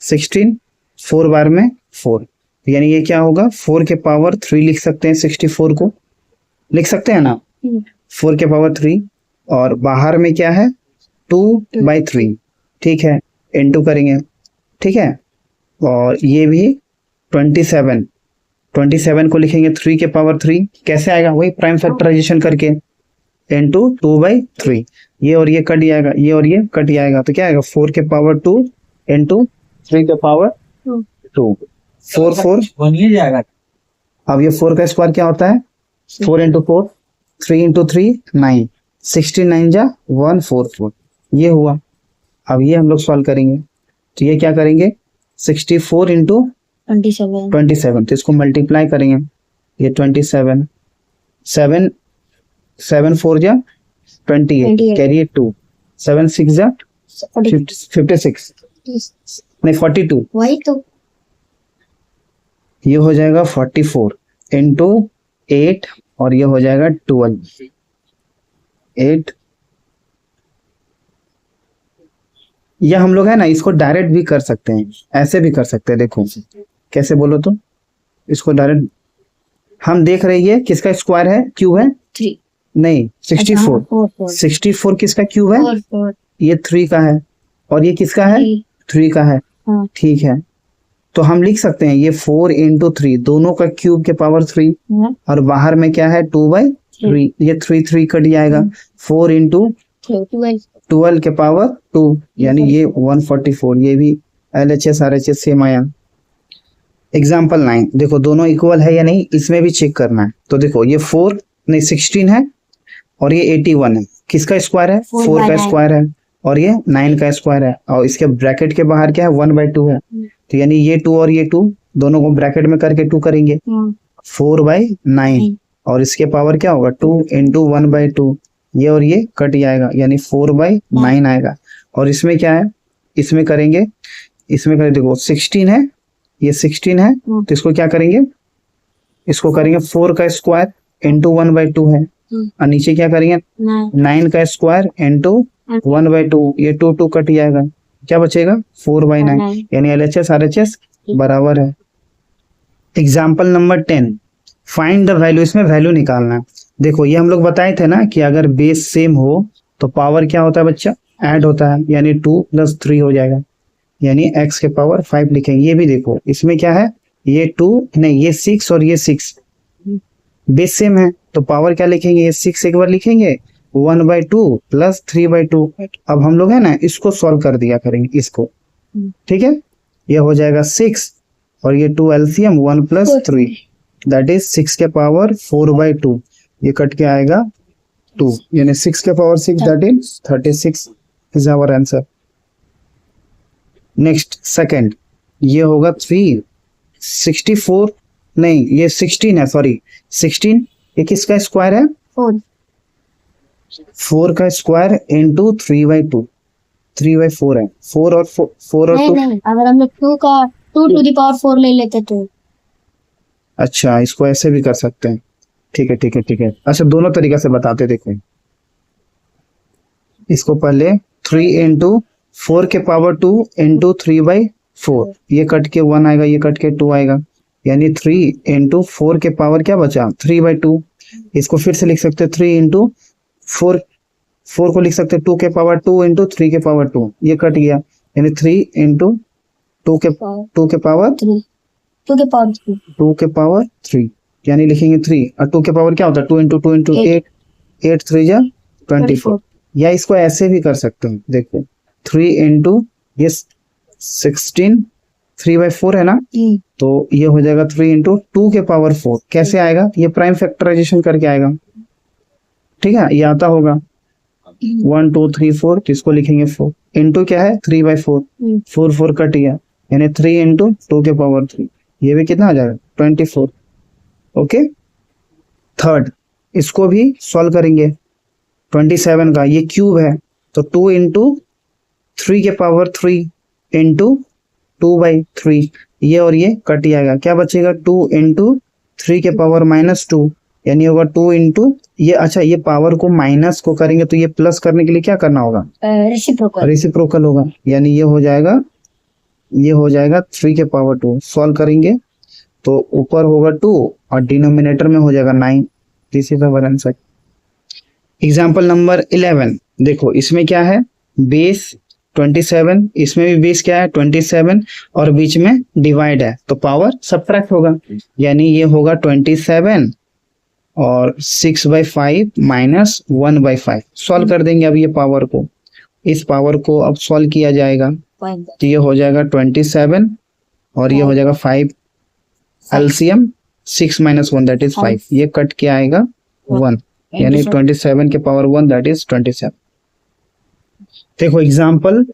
[SPEAKER 1] 16, 4 बार में 4, यानी ये क्या होगा 4 के पावर 3 लिख सकते हैं। 64 को लिख सकते हैं ना, 4 के पावर 3, और बाहर में क्या है 2/3, ठीक है, इनटू करेंगे, ठीक है। और ये भी 27 को लिखेंगे 3 के पावर 3, कैसे आएगा, वही प्राइम फैक्टराइजेशन करके, इनटू 2/3। ये और ये कट जाएगा, ये और ये कट जाएगा, तो क्या आएगा 4 के पावर 2 इनटू 3 के पावर 2, 4
[SPEAKER 3] बनिए जाएगा।
[SPEAKER 1] अब ये 4 का स्क्वायर क्या होता है, 4 इंटू 4, 3 इंटू 3 9, 69 जा 144, ये हुआ। अब ये हम लोग सॉल्व करेंगे तो ये क्या करेंगे 64 इंटू 27, तो इसको मल्टीप्लाई करेंगे, ये 27, 7 4 जा 28, कैरी 2, 7 6 जा 56, नहीं 42,
[SPEAKER 2] वही तो
[SPEAKER 1] ये हो जाएगा 44 इंटू 8, और ये हो जाएगा 12, 8। या हम लोग है ना इसको डायरेक्ट भी कर सकते हैं, ऐसे भी कर सकते हैं। देखो कैसे बोलो तो, इसको डायरेक्ट हम देख रही है किसका स्क्वायर है, क्यूब है,
[SPEAKER 2] 3
[SPEAKER 1] नहीं 64, 64 किसका क्यूब है,
[SPEAKER 2] 4
[SPEAKER 1] ये 3 का है, और ये किसका है 3 का है,
[SPEAKER 2] हाँ।
[SPEAKER 1] ठीक है। तो हम लिख सकते हैं ये 4 इंटू 3 दोनों का क्यूब के पावर 3, और बाहर में क्या है 2/3, ये 3 कट जाएगा, 4 इंटू 12 के पावर 2, यानी ये 144, ये भी LHS RHS सेम आया। एग्जाम्पल 9 देखो दोनों इक्वल है या नहीं, इसमें भी चेक करना है। तो देखो ये 16 है और ये 81 है, किसका स्क्वायर है, 4 का स्क्वायर है, और ये 9 का स्क्वायर है, और इसके ब्रैकेट के बाहर क्या है 1/2 है, तो यानी ये 2 और ये 2 दोनों को ब्रैकेट में करके 2 करेंगे, 4/9, और इसके पावर क्या होगा 2 इंटू 1/2, ये और ये कट जाएगा, यानी 4/9 आएगा। और इसमें क्या है, इसमें करेंगे, देखो 16 है, ये 16 है, तो इसको क्या करेंगे, इसको करेंगे 4 का स्क्वायर इंटू 1/2 है, और नीचे क्या करेंगे 9 का स्क्वायर इंटू 1/2, ये 2 कट जाएगा, क्या बचेगा 4/9, यानी LHS RHS बराबर है। Example number 10 find the value, इसमें वैल्यू निकालना है। देखो ये हम लोग बताए थे ना कि अगर बेस सेम हो तो पावर क्या होता है बच्चा, ऐड होता है, यानी 2 + 3 हो जाएगा, यानी x के पावर 5 लिखेंगे। ये भी देखो इसमें क्या है, ये 2 नहीं, ये 6 और ये 6 बेस सेम है, तो पावर क्या लिखेंगे, ये 6 एक बार लिखेंगे, 1/2 + 3/2। अब हम लोग है ना इसको सॉल्व कर दिया करेंगे इसको, ठीक है, ये हो जाएगा 6 और ये 2 LCM 1 + 3, दैट इज 6 के पावर 4/2, ये कट के आएगा 2, यानी 6 के power 6, that is 36 is our answer. Next second, ये होगा 3, 64 नहीं, ये 16 है, सॉरी 16, ये किसका स्क्वायर है, 4 का स्क्वायर इंटू 3/2, 3/4 है, 4 और 2,
[SPEAKER 2] नहीं, अगर हम लोग 2 to the power 4 ले लेते तो,
[SPEAKER 1] अच्छा इसको ऐसे भी कर सकते हैं, ठीक है। अच्छा दोनों तरीका से बताते, देखो इसको पहले 3 इंटू 4 के पावर 2 इंटू 3/4, ये कट के 1 आएगा, ये कट के 2 आएगा, यानी 3 इंटू 4 के पावर क्या बचा 3/2। इसको फिर से लिख सकते 3 इंटू 4 को लिख सकते 2 के पावर 2 इंटू 3 के पावर 2, ये कट गया, यानी 3 इंटू 2 के पावर
[SPEAKER 2] टू के पावर 3
[SPEAKER 1] 2 के पावर 3 यानी लिखेंगे 3 और 2 के पावर क्या होता है 2 इंटू 2 इंटू 8 8 3 जा 24 या इसको ऐसे भी कर सकते हो देखो 3 इंटू ये 16 3/4 है ना तो ये हो जाएगा 3 इंटू 2 के पावर 4 कैसे आएगा ये प्राइम फैक्टराइजेशन करके आएगा ठीक है ये आता होगा 1 2 3 4 तो इसको लिखेंगे 4 इंटू क्या है 3/4 4 4 कट गया यानी 3 इंटू 2 के पावर 3 ये भी कितना आ जाएगा 24 ओके थर्ड इसको भी सॉल्व करेंगे 27 का ये क्यूब है तो 2 इंटू 3 के पावर 3 इंटू 2/3 ये और ये कट जाएगा क्या बचेगा 2 इंटू 3 के पावर -2 यानी होगा 2 इंटू ये अच्छा ये पावर को माइनस को करेंगे तो ये प्लस करने के लिए क्या करना होगा रेसिप्रोकल होगा यानी ये हो जाएगा 3 के पावर 2 सॉल्व करेंगे तो ऊपर होगा 2 और डिनोमिनेटर में हो जाएगा 9 this is our answer example number 11 देखो इसमें क्या है बेस 27 इसमें भी बेस क्या है 27 और बीच में डिवाइड है तो पावर सब्ट्रैक्ट होगा यानी ये होगा 27 और 6/5 माइनस 1/5 सॉल्व कर देंगे अब ये पावर को इस पावर को अब सॉल्व किया जाएगा तो ये हो जाएगा 27 और ये हो जाएगा 5 एलसीएम 6 - 1 दैट इज 5 ये कट के आएगा 1 यानी 27 के पावर 1 दैट इज 27 देखो एग्जाम्पल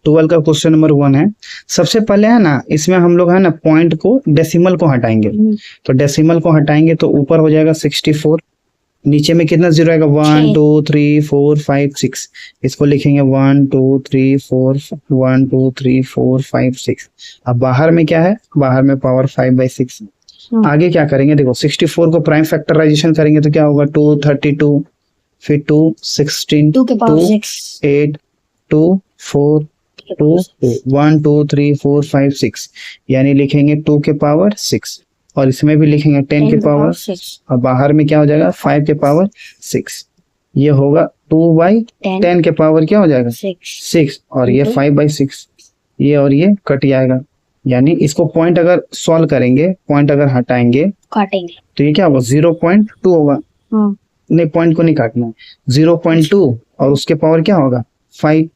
[SPEAKER 1] 12 का क्वेश्चन नंबर 1 है सबसे पहले है ना इसमें हम लोग है ना पॉइंट को डेसिमल को हटाएंगे तो डेसिमल को हटाएंगे तो ऊपर हो जाएगा 64 नीचे में कितना जीरो आएगा 1 2 3 4 5 6 इसको लिखेंगे 1 2 3 4 1 2 3 4 5 6 अब बाहर में क्या है बाहर में पावर 5/6 आगे क्या करेंगे देखो 64 को प्राइम फैक्टराइजेशन करेंगे तो क्या होगा 2 32 फिर 2 16
[SPEAKER 2] 2 के पावर
[SPEAKER 1] 2
[SPEAKER 2] 6
[SPEAKER 1] 8 2 4 2 1 2 3 4 5 6 यानी लिखेंगे 2 के पावर 6 और इसमें भी लिखेंगे 10 के पावर
[SPEAKER 2] 6
[SPEAKER 1] और बाहर में क्या हो जाएगा 5 के पावर 6 ये होगा 2/10 के पावर क्या हो जाएगा 6 और ये 5/6 ये और ये कट जाएगा यानी इसको पॉइंट अगर सॉल्व करेंगे पॉइंट अगर हटाएंगे
[SPEAKER 2] काटेंगे
[SPEAKER 1] तो ये क्या होगा 0.2 होगा नहीं पॉइंट को नहीं काटना 0.2 और उसके पावर क्या होगा 5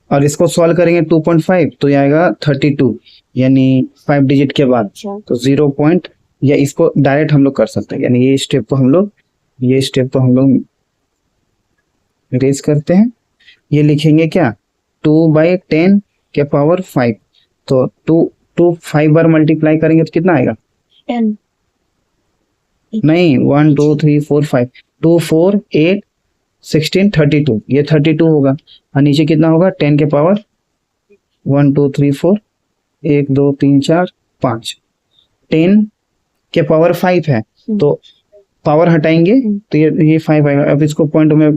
[SPEAKER 1] और इसको सॉल्व करेंगे 2.5 तो ये आएगा 32 यानी 5 डिजिट के बाद तो 0 पॉइंट या इसको डायरेक्ट हम लोग कर सकते हैं यानी ये स्टेप को हम लोग रेज करते हैं ये लिखेंगे क्या 2/10 के पावर 5 तो 2 5 बार मल्टीप्लाई करेंगे तो कितना आएगा
[SPEAKER 2] 10
[SPEAKER 1] नहीं 1 2 3 4 5 2 4 8 16 32 ये 32 होगा और नीचे कितना होगा 10 के पावर 1 2 3 4 1 2 3 4 5 10 के पावर 5 है तो पावर हटाएंगे तो ये 5 आएगा अब इसको पॉइंट में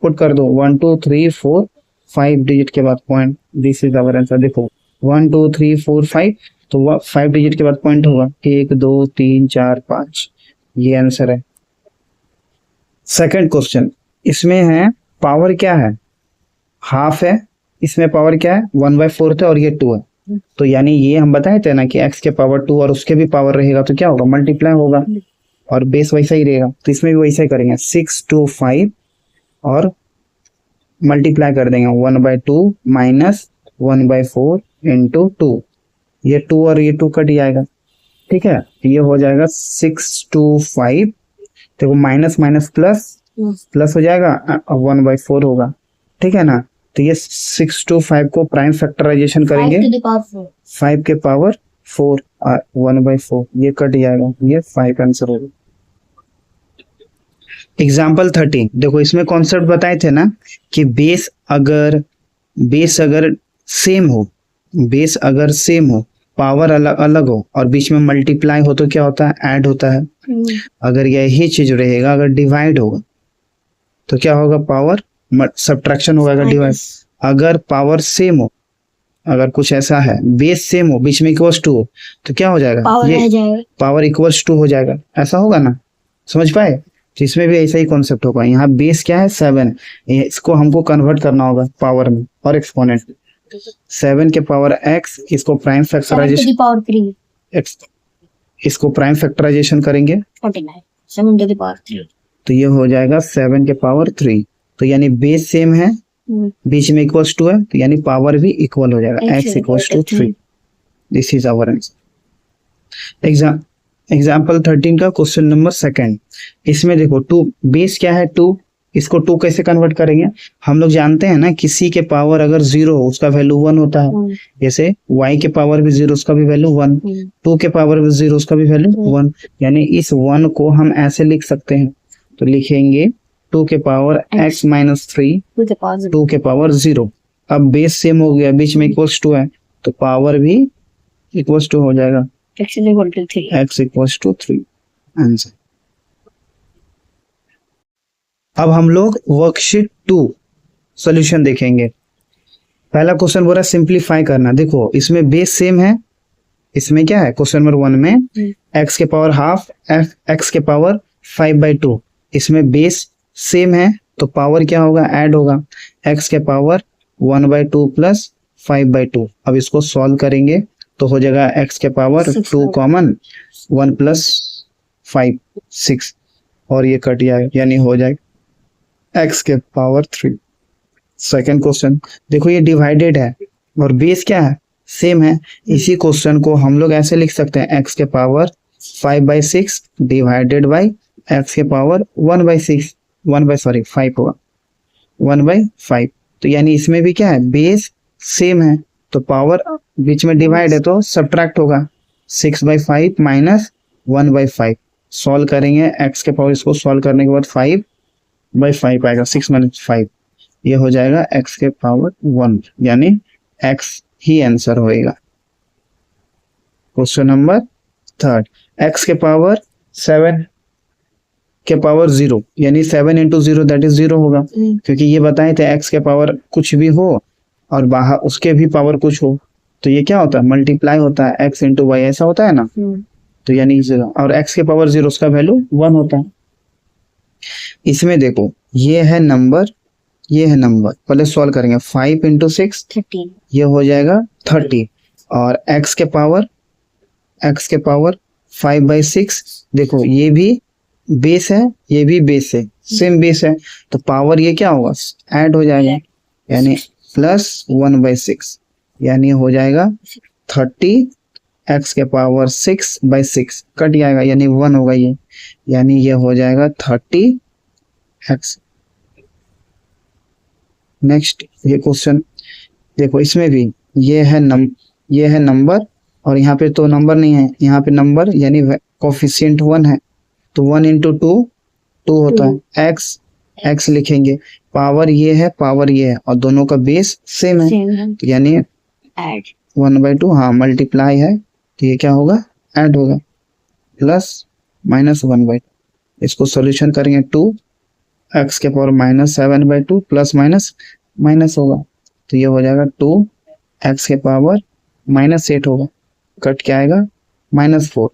[SPEAKER 1] पुट कर दो 1 2 3 4 5 डिजिट के बाद point this is our answer देखो 1 2 3 4 5 तो 5 डिजिट के बाद पॉइंट होगा 1 2 3 4 5 ये आंसर है सेकंड क्वेश्चन इसमें है पावर क्या है हाफ है इसमें पावर क्या है 1/4 है और ये 2 है तो यानी ये हम बताए थे ना कि x के पावर 2 और उसके भी पावर रहेगा तो क्या होगा मल्टीप्लाई होगा और बेस वैसा ही रहेगा तो इसमें भी वैसा ही करेंगे 6 2 5 और मल्टीप्लाई कर देंगे 1/2 माइनस 1/4 इंटू 2 ये 2 और ये 2 कट जाएगा ठीक है ये हो जाएगा 6 2 5 देखो माइनस माइनस प्लस हो जाएगा 1/4 होगा ठीक है ना तो ये 6 2 5 को प्राइम फैक्टराइजेशन करेंगे 5 के पावर 4 और 1/4 ये कट जाएगा ये 5 आंसर होगा एग्जाम्पल 13 देखो इसमें कॉन्सेप्ट बताए थे ना कि बेस अगर सेम हो पावर अलग अलग हो और बीच में मल्टीप्लाई हो तो क्या होता है ऐड होता है अगर यही चीज रहेगा अगर डिवाइड होगा तो क्या होगा पावर सब्ट्रैक्शन होगा अगर डिवाइड अगर पावर सेम हो अगर कुछ ऐसा है बेस सेम हो बीच में इक्वल्स टू हो तो क्या हो जाएगा ये पावर इक्वल्स टू हो जाएगा ऐसा होगा ना समझ पाए तो इसमें भी ऐसा ही कॉन्सेप्ट होगा यहाँ बेस क्या है 7 इसको हमको कन्वर्ट करना होगा पावर में और एक्सपोनेंट 7 के पावर x, इसको prime
[SPEAKER 2] 7 to
[SPEAKER 1] factorization
[SPEAKER 2] the power 3.
[SPEAKER 1] x, इसको प्राइम फैक्टराइजेशन करेंगे
[SPEAKER 2] 49. 7 to the power 3.
[SPEAKER 1] तो ये हो जाएगा 7 के पावर 3। तो यानी बेस सेम है, बीच में इक्वल्स टू है, तो यानी पावर भी इक्वल हो जाएगा, x equals to 3। This is our answer. Example 13 का क्वेश्चन नंबर 2। इसमें देखो 2 बेस क्या है 2, इसको 2 कैसे कन्वर्ट करेंगे? हम लोग जानते हैं ना, किसी के पावर अगर 0 हो उसका वैल्यू 1 होता है। जैसे y के पावर भी 0 उसका भी वैल्यू 1, 2 के पावर भी 0 उसका भी वैल्यू 1। यानी इस 1 को हम ऐसे लिख सकते हैं, तो लिखेंगे 2 के पावर x माइनस 3 2 के पावर 0। अब बेस सेम हो गया, बीच में इक्वल्स टू है, तो पावर भी इक्वल्स टू हो जाएगा,
[SPEAKER 2] x is equal to 3.
[SPEAKER 1] x equals to 3। Answer. अब हम लोग वर्कशीट 2 सॉल्यूशन देखेंगे। पहला क्वेश्चन बोल रहा है सिंप्लीफाई करना। देखो इसमें बेस सेम है, इसमें क्या है क्वेश्चन नंबर 1 में x के पावर हाफ x के पावर 5/2, इसमें बेस सेम है तो पावर क्या होगा, ऐड होगा, x के पावर 1/2 प्लस 5/2। अब इसको सॉल्व करेंगे तो हो जाएगा x के पावर 2 कॉमन 1 प्लस 5 6, और ये कट जाएगा, यानी हो जाएगा x के पावर 3। सेकेंड क्वेश्चन देखो, ये डिवाइडेड है और बेस क्या है, सेम है। इसी क्वेश्चन को हम लोग ऐसे लिख सकते हैं, x के पावर 5/6 डिवाइडेड बाई x के पावर 1/6 5 होगा 1/5। तो यानी इसमें भी क्या है, बेस सेम है तो पावर बीच में डिवाइड है तो सब्ट्रैक्ट होगा, 6/5 माइनस 1/5। सॉल्व करेंगे x के पावर, इसको सॉल्व करने के बाद 5/5 आएगा, 6 माइनस 5, ये हो जाएगा x के पावर 1, यानी x ही आंसर होएगा। क्वेश्चन नंबर 3, x के पावर 7 के पावर 0, यानी 7 इंटू 0 दैट इज 0 होगा, क्योंकि ये बताए थे x के पावर कुछ भी हो और बाहर उसके भी पावर कुछ हो तो ये क्या होता है, मल्टीप्लाई होता है, x इंटू वाई, ऐसा होता है ना। तो यानी 0, और x के पावर 0 उसका वैल्यू 1 होता है। इसमें देखो ये है नंबर, ये है नंबर, पहले सॉल्व करेंगे 5 इंटू 6
[SPEAKER 2] 13,
[SPEAKER 1] ये हो जाएगा 30, और x के पावर 5/6, देखो ये भी बेस है, ये भी बेस है, सेम बेस है, तो पावर ये क्या होगा, ऐड हो जाएगा, यानी प्लस 1/6, यानी हो जाएगा 30, x के पावर 6/6 कट जाएगा, यानी 1 होगा ये, यानी ये हो जाएगा 30x। नेक्स्ट ये क्वेश्चन देखो, इसमें भी ये है नंबर और यहाँ पे तो नंबर नहीं है, यहाँ पे नंबर यानी कोफिशिएंट 1 है, तो 1 इंटू 2 होता है, x लिखेंगे, पावर ये है पावर ये है और दोनों का बेस सेम है, तो यानी
[SPEAKER 2] ऐड
[SPEAKER 1] 1/2, हाँ मल्टीप्लाई है तो ये क्या होगा, ऐड होगा, प्लस माइनस 1/2। इसको सॉल्यूशन करेंगे 2x के पावर -7/2 प्लस माइनस होगा, तो ये हो जाएगा 2x के पावर -8 होगा, कट क्या आएगा -4,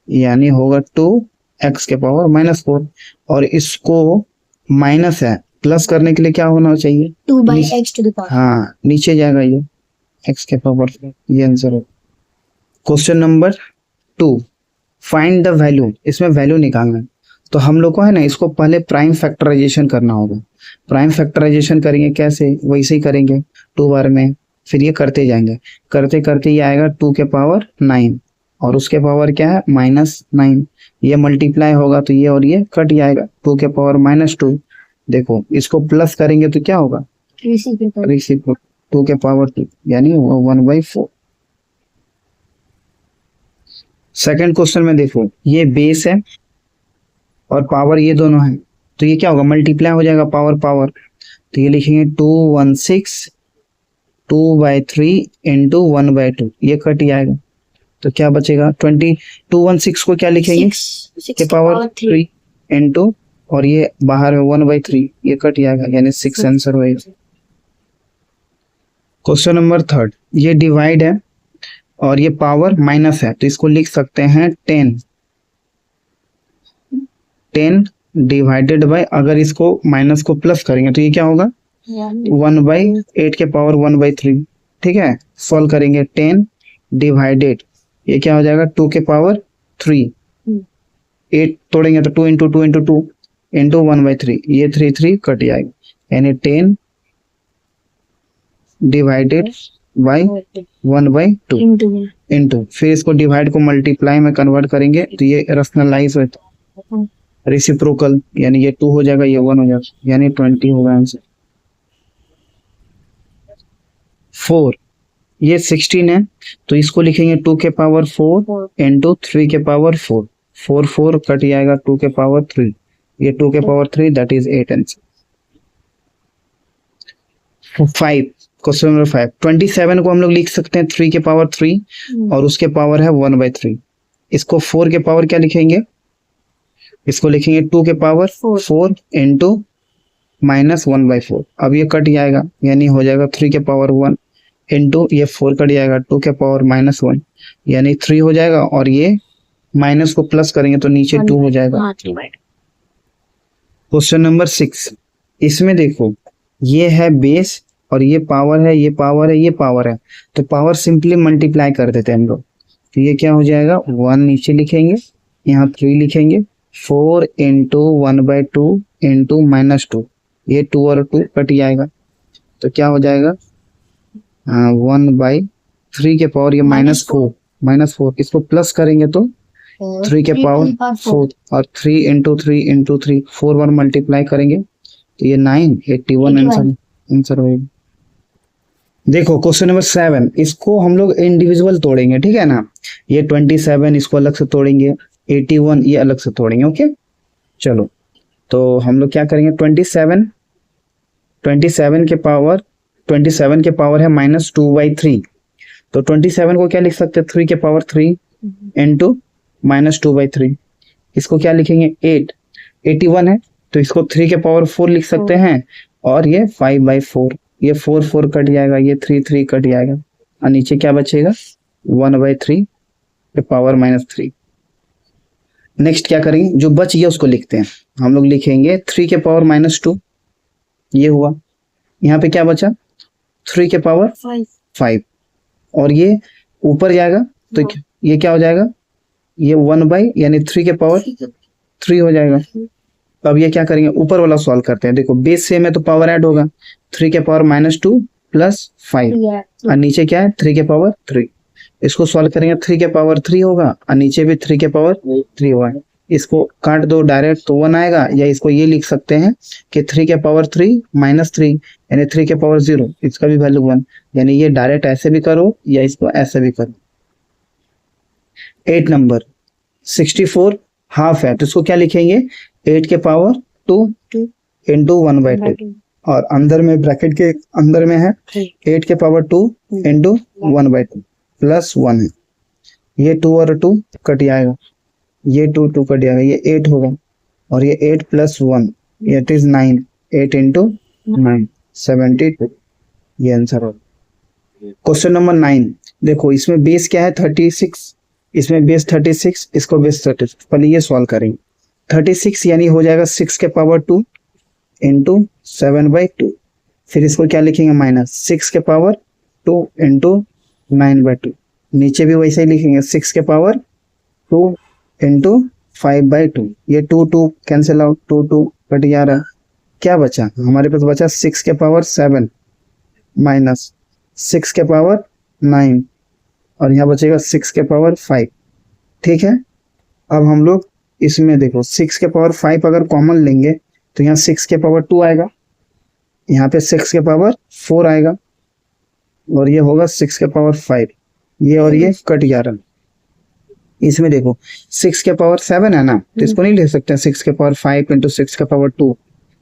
[SPEAKER 1] यानी होगा 2x के पावर -4। और इसको माइनस है, प्लस करने के लिए क्या होना चाहिए,
[SPEAKER 2] 2/x to the power।
[SPEAKER 1] हाँ नीचे जाएगा ये x के पावर 4, ये आंसर है। Question number 2, find the value, इसमें वैल्यू निकालना है, तो हम लोग को है ना इसको पहले प्राइम फैक्टराइजेशन करना होगा। प्राइम फैक्टराइजेशन करेंगे कैसे, वैसे ही करेंगे 2 बार में, फिर ये करते जाएंगे, करते करते ये आएगा 2 के पावर 9 और उसके पावर क्या है -9, ये मल्टीप्लाई होगा तो ये और ये कट जाएगा, 2 के पावर -2। देखो इसको प्लस करेंगे तो क्या होगा, रेसिप्रोकल 2 के पावर 2, यानी 1/4। सेकंड क्वेश्चन में देखो ये बेस है और पावर ये दोनों है, तो ये क्या होगा, मल्टीप्लाई हो जाएगा पावर, तो ये लिखेंगे 216 2/3 इंटू 1/2, ये कट जाएगा तो क्या बचेगा 20। 216 को क्या लिखेंगे,
[SPEAKER 2] 6
[SPEAKER 1] के पावर 3 इंटू, और ये बाहर है 1/3, ये कट जाएगा, यानी 6 आंसर होएगा। क्वेश्चन नंबर 3, ये डिवाइड है और ये पावर माइनस है, तो इसको लिख सकते हैं 10 डिवाइडेड बाय, अगर इसको माइनस को प्लस करेंगे तो ये क्या होगा 1/8 के पावर 1/3, ठीक है, सॉल्व करेंगे 10 डिवाइडेड, ये क्या हो जाएगा 2 के पावर 3, 8 तोड़ेंगे तो 2 इंटू 2 इंटू 2 इंटू 1/3, ये 3 कट जाएगा, यानी 10 डिवाइडेड बाई 1/2 इंटू, फिर इसको डिवाइड को मल्टीप्लाई में कन्वर्ट करेंगे तो ये रैशनलाइज होता है, रेसिप्रोकल, यानी ये 2 हो जाएगा, ये 1 हो जाएगा, यानी 20 होगा आंसर। 4, ये 16 है तो इसको लिखेंगे 2 के पावर 4 इंटू 3 के पावर 4, 4 कट जाएगा 2 के पावर 3, ये 2 के power 3 that is 8 answer. 5, question number 5, 27 को हम लोग लिख सकते हैं 3 के पावर 3 और उसके पावर है 1/3, इसको 4 के पावर क्या लिखेंगे, इसको लिखेंगे 2 के पावर 4 इंटू माइनस 1/4, अब ये कट जाएगा यानी हो जाएगा 3 के पावर 1 इंटू ये 4 कट जाएगा 2 के पावर -1 यानी 3 हो जाएगा, और ये माइनस को प्लस करेंगे तो नीचे 2 हो जाएगा। क्वेश्चन नंबर 6, इसमें देखो ये है बेस और ये पावर है, ये पावर है, ये पावर है, तो पावर सिंपली मल्टीप्लाई कर देते हैं हम लोग, तो ये क्या हो जाएगा 1 नीचे लिखेंगे, यहाँ 3 लिखेंगे, 4 इंटू 1/2 इंटू -2, ये 2 और 2 कट जाएगा तो क्या हो जाएगा 1/3 के पावर, ये -4, इसको प्लस करेंगे तो 3 के पावर 4 और 3 इंटू 3 इंटू 3, 4 1 मल्टीप्लाई करेंगे तो ये 9, 81 आंसर होगा। देखो क्वेश्चन नंबर 7, इसको हम लोग इंडिविजुअल तोड़ेंगे, ठीक है ना, ये 27 इसको अलग से तोड़ेंगे, 81 ये अलग से तोड़ेंगे, ओके। चलो तो हम लोग क्या करेंगे, 27 के पावर है -2/3, तो 27 को क्या लिख सकते हैं 3 के पावर 3 इंटू -2/3, इसको क्या लिखेंगे 8, 81 है तो इसको 3 के पावर 4 लिख सकते हैं, और ये 5/4, ये 4 कट जाएगा, ये 3 कट जाएगा, और नीचे क्या बचेगा 1/3 के पावर -3। नेक्स्ट क्या करेंगे, जो बच गया उसको लिखते हैं, हम लोग लिखेंगे 3 के पावर -2, ये हुआ, यहाँ पे क्या बचा 3 के पावर 5, और ये ऊपर जाएगा तो ये क्या हो जाएगा, ये 1 यानी 3 के पावर 3 हो जाएगा। अब ये क्या करेंगे, ऊपर वाला सॉल्व करते हैं, देखो बेस सेम है तो पावर ऐड होगा, 3 के पावर -2 प्लस 5, और नीचे क्या है 3 के पावर 3, इसको सॉल्व करेंगे 3 के पावर 3 होगा, और नीचे भी 3 के पावर 3 होगा, इसको काट दो डायरेक्ट तो 1 आएगा, या इसको ये लिख सकते हैं कि 3 के पावर 3 -3 यानी 3 के पावर 0, इसका भी वैल्यू 1, यानी ये डायरेक्ट ऐसे भी करो या इसको ऐसे भी करो। 8 नंबर 64 हाफ है तो इसको क्या लिखेंगे 8 के पावर 2 इंटू 1/2, और अंदर में ब्रैकेट के अंदर में है 8 के पावर 2 इंटू 1/2 प्लस 1 है, ये 2 और 2 कट जाएगा, ये 2 कट जाएगा, ये 8 होगा, और ये 8 प्लस 1 इट इज 9, 8 इंटू 9 72, ये आंसर होगा। क्वेश्चन नंबर 9, देखो इसमें बेस क्या है 36, इसमें बेस 36, इसको बेस 36, पहले ये सॉल्व करेंगे, 36 यानी हो जाएगा 6 के पावर 2 इंटू 7/2, फिर इसको क्या लिखेंगे -6 के पावर 2 इंटू 9/2, नीचे भी वैसे ही लिखेंगे 6 के पावर 2 इंटू 5/2, ये 2 कैंसिल आउट, 2 कट जा रहा है, क्या बचा हमारे पास बचा 6 के पावर 7 माइनस 6 के पावर 9, और यहाँ बचेगा 6 के पावर 5, ठीक है। अब हम लोग इसमें देखो 6 के पावर 5 अगर कॉमन लेंगे तो यहाँ 6 के पावर 2 आएगा, यहाँ पे 6 के पावर 4 आएगा, और ये होगा 6 के पावर 5, ये और ये कट जा रहा है। इसमें देखो 6 के पावर 7 है ना, तो इसको नहीं ले सकते 6 के पावर 5 इंटू 6 के पावर 2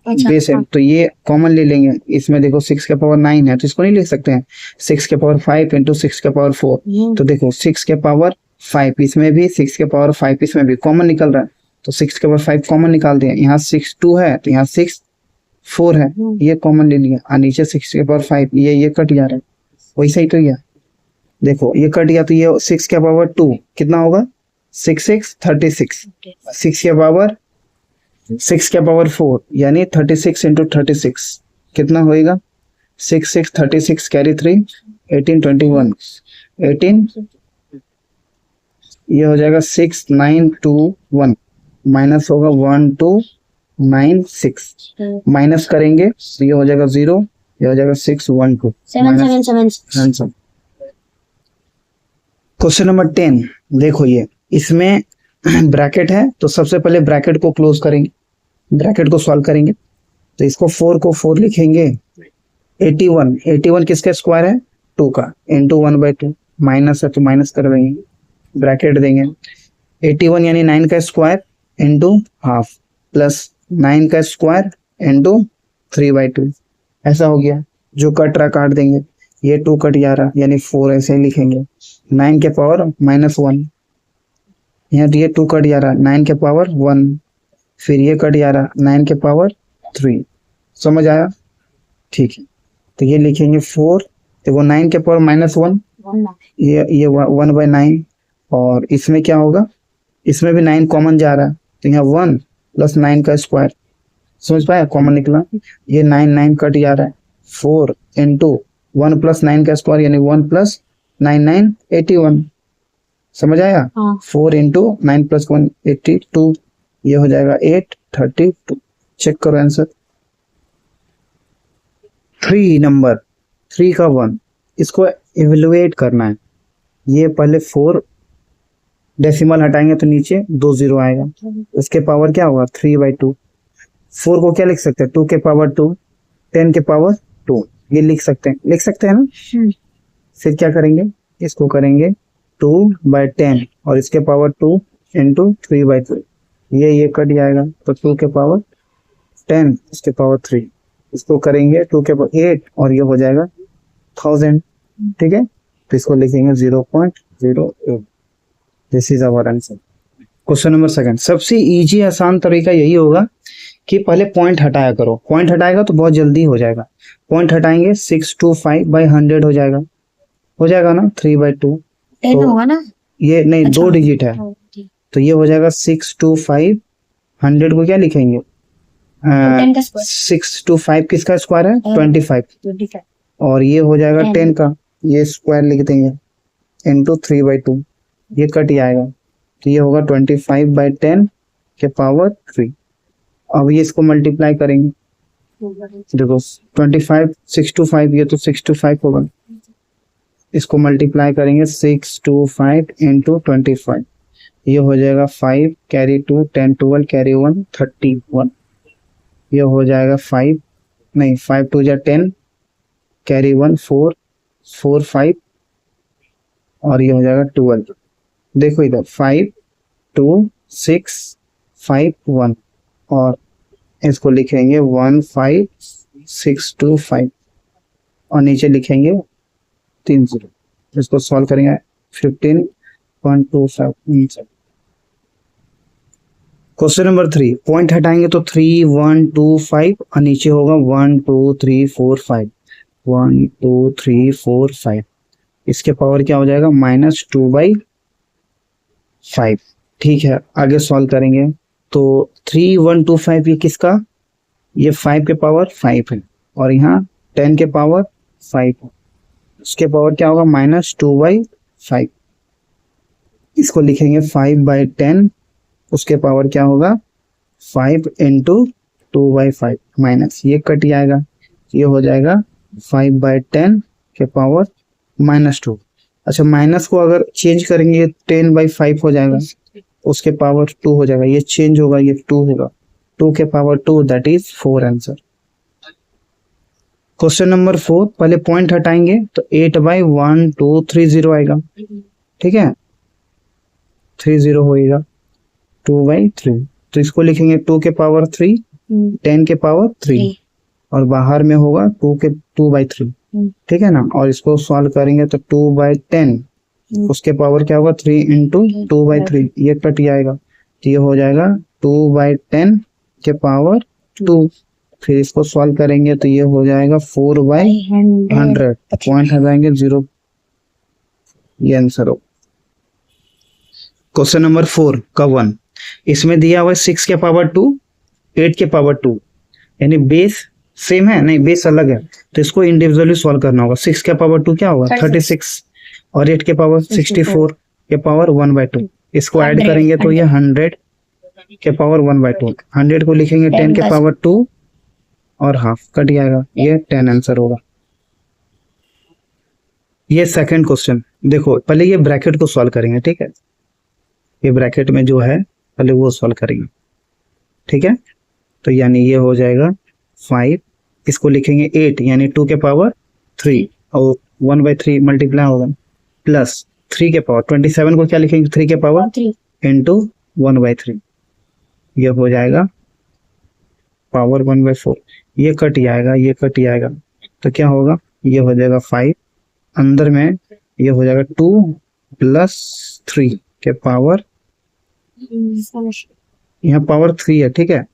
[SPEAKER 1] बेस है, तो ये कॉमन ले लेंगे। इसमें देखो 6 के पावर 9 है तो इसको नहीं लिख सकते हैं 6 के पावर 5 इंटू 6 के पावर 4, तो देखो 6 के पावर 5 इसमें भी 6 के पावर 5 इसमें भी कॉमन निकल रहा है, तो 6 के पावर 5 कॉमन निकाल दिया, यहाँ 6 2 है तो यहाँ 6 4 है, ये कॉमन ले लिया, और नीचे 6 के पावर 5 ये कट जा रहा है, वैसा ही तो गया, देखो ये कट गया तो ये 6 के पावर 2 कितना होगा 6 6 36, 6 के पावर 4 यानी 36 इंटू 36 कितना होएगा 6 6 36 कैरी 3 18 21 18, ये हो जाएगा 6 9 2 1 माइनस होगा 1 2 9 6 माइनस करेंगे तो ये हो जाएगा 0, ये हो जाएगा 6 1 2
[SPEAKER 2] 7 7 7 6
[SPEAKER 1] आंसर। क्वेश्चन नंबर 10 देखो, ये इसमें ब्रैकेट है तो सबसे पहले ब्रैकेट को क्लोज करेंगे, ब्रैकेट को सॉल्व करेंगे तो इसको 4 को 4 लिखेंगे। 81 किसका स्क्वायर है? 2 का, इंटू 1/2 माइनस है तो माइनस कर देंगे, ब्रैकेट देंगे 81 यानी 9 का स्क्वायर इंटू हाफ प्लस 9 का स्क्वायर इंटू 3/2, ऐसा हो गया। जो कट रहा काट देंगे, ये 2 कट जा रहा यानी 4 ऐसे ही लिखेंगे। 9 के पावर -1, यहाँ तो ये 2 कट जा रहा 9 के पावर 1, फिर ये कट जा रहा 9 के पावर 3, समझ आया? ठीक है, तो ये लिखेंगे 4, तो वो 9 के पावर -1, ये 1/9, और इसमें क्या होगा, इसमें भी 9 कॉमन जा रहा है तो यहाँ 1 प्लस 9 का स्क्वायर, समझ पाया? कॉमन निकला, ये 9 कट जा रहा है, 4 इंटू 1 प्लस 9 का स्क्वायर यानी 1 प्लस 9 81, समझ आया? 4 इंटू 9 प्लस 1 82, ये हो जाएगा 832। चेक करो आंसर। 3 नंबर 3 का 1, इसको इवेलुएट करना है। ये पहले 4 डेसिमल हटाएंगे तो नीचे 2 0 आएगा, इसके पावर क्या होगा 3/2। 4 को क्या लिख सकते हैं? 2 के पावर 2, 10 के पावर 2, ये लिख सकते हैं ना। फिर क्या करेंगे, इसको करेंगे 2/10 और इसके पावर 2 इंटू 3/3, ये कट जाएगा तो 2 के पावर 10 इसके पावर 3, इसको करेंगे 2 के पावर 8 और ये हो जाएगा 1000, ठीक है, तो इसको लिखेंगे 0.08। This is our answer. Question number 2, सबसे इजी आसान तरीका यही होगा कि पहले पॉइंट हटाया करो, पॉइंट हटाएगा तो बहुत जल्दी हो जाएगा। पॉइंट हटाएंगे 625/100 हो जाएगा ना, 3/2
[SPEAKER 2] 10 होगा ना,
[SPEAKER 1] ये नहीं,
[SPEAKER 2] अच्छा,
[SPEAKER 1] 2 डिजिट है तो ये हो जाएगा 625, 100 को क्या लिखेंगे
[SPEAKER 2] 10 का स्क्वायर,
[SPEAKER 1] 625 किसका स्क्वायर है 25, और ये हो जाएगा 10 का, ये स्क्वायर लिख देंगे इंटू 3/2, ये कट जाएगा तो ये होगा 25/10 के पावर 3। अब ये इसको मल्टीप्लाई करेंगे, देखो 25 625, ये तो 625 होगा, इसको मल्टीप्लाई करेंगे 625 इंटू 25, ये हो जाएगा 5 कैरी 2 10 12 कैरी 1 31, ये हो जाएगा 5 नहीं 5 2 जा 10 कैरी 1 4 4 5 और ये हो जाएगा 12। देखो इधर 5 2 6 5 1 और इसको लिखेंगे 1 5 6 2 5 और नीचे लिखेंगे 3 0, इसको सॉल्व करेंगे 15.25। क्वेश्चन नंबर 3, पॉइंट हटाएंगे तो 3 1 2 5 और नीचे होगा 1 2 3 4 5 1 2 3 4 5, इसके पावर क्या हो जाएगा -2/5। ठीक है, आगे सॉल्व करेंगे तो 3 1 2 5 ये किसका, ये 5 के पावर 5 है और यहाँ 10 के पावर 5 है, इसके पावर क्या होगा -2/5, इसको लिखेंगे 5/10, उसके पावर क्या होगा 5 इंटू 2/5 माइनस ये कट जाएगा, ये हो जाएगा 5/10 के पावर -2। अच्छा, माइनस को अगर चेंज करेंगे 10/5 हो जाएगा, उसके पावर 2 हो जाएगा, ये चेंज होगा, ये 2 होगा, 2 के power 2 that is 4 answer. Question number 4, पहले पॉइंट हटाएंगे तो 8/1230 आएगा, ठीक है, 30 होएगा 2/3, तो इसको लिखेंगे 2 के पावर 3 10 के पावर 3 और बाहर में होगा 2/3, ठीक है ना, और इसको सॉल्व करेंगे तो 2/10 उसके पावर क्या होगा 3 इंटू 2/3, ये कट जाएगा तो ये हो जाएगा 2/10 के पावर 2, फिर इसको सॉल्व करेंगे तो ये हो जाएगा 4/100, पॉइंट हटाएंगे 0, ये आंसर हो। क्वेश्चन नंबर 4 का 1, इसमें दिया हुआ है 6 के पावर 2 8 के पावर 2 यानी बेस सेम है नहीं, बेस अलग है, तो इसको इंडिविजुअली सॉल्व करना होगा। 6 के पावर 2 क्या होगा 36 और 8 के पावर 64 के पावर 1/2, इसको ऐड
[SPEAKER 2] 100,
[SPEAKER 1] करेंगे तो ये 100 के पावर 1/2। 100 को लिखेंगे 10 के पावर 2 और हाफ कट जाएगा, ये 10 आंसर होगा। ये सेकंड क्वेश्चन देखो, पहले ये ब्रैकेट को सॉल्व करेंगे, ठीक है, ये ब्रैकेट में जो है पहले वो सॉल्व करेंगे, ठीक है। तो यानी ये हो जाएगा 5, इसको लिखेंगे 8 यानी 2 के पावर 3 और 1/3 मल्टीप्लाई होगा, प्लस 3 के पावर 27 को क्या लिखेंगे 3 के पावर
[SPEAKER 2] 3
[SPEAKER 1] इंटू 1/3, ये हो जाएगा पावर 1/4, ये कट जाएगा, ये कट जाएगा, तो क्या होगा, ये हो जाएगा 5, अंदर में ये हो जाएगा 2 प्लस 3 के पावर, यहाँ पावर 3 है, ठीक है,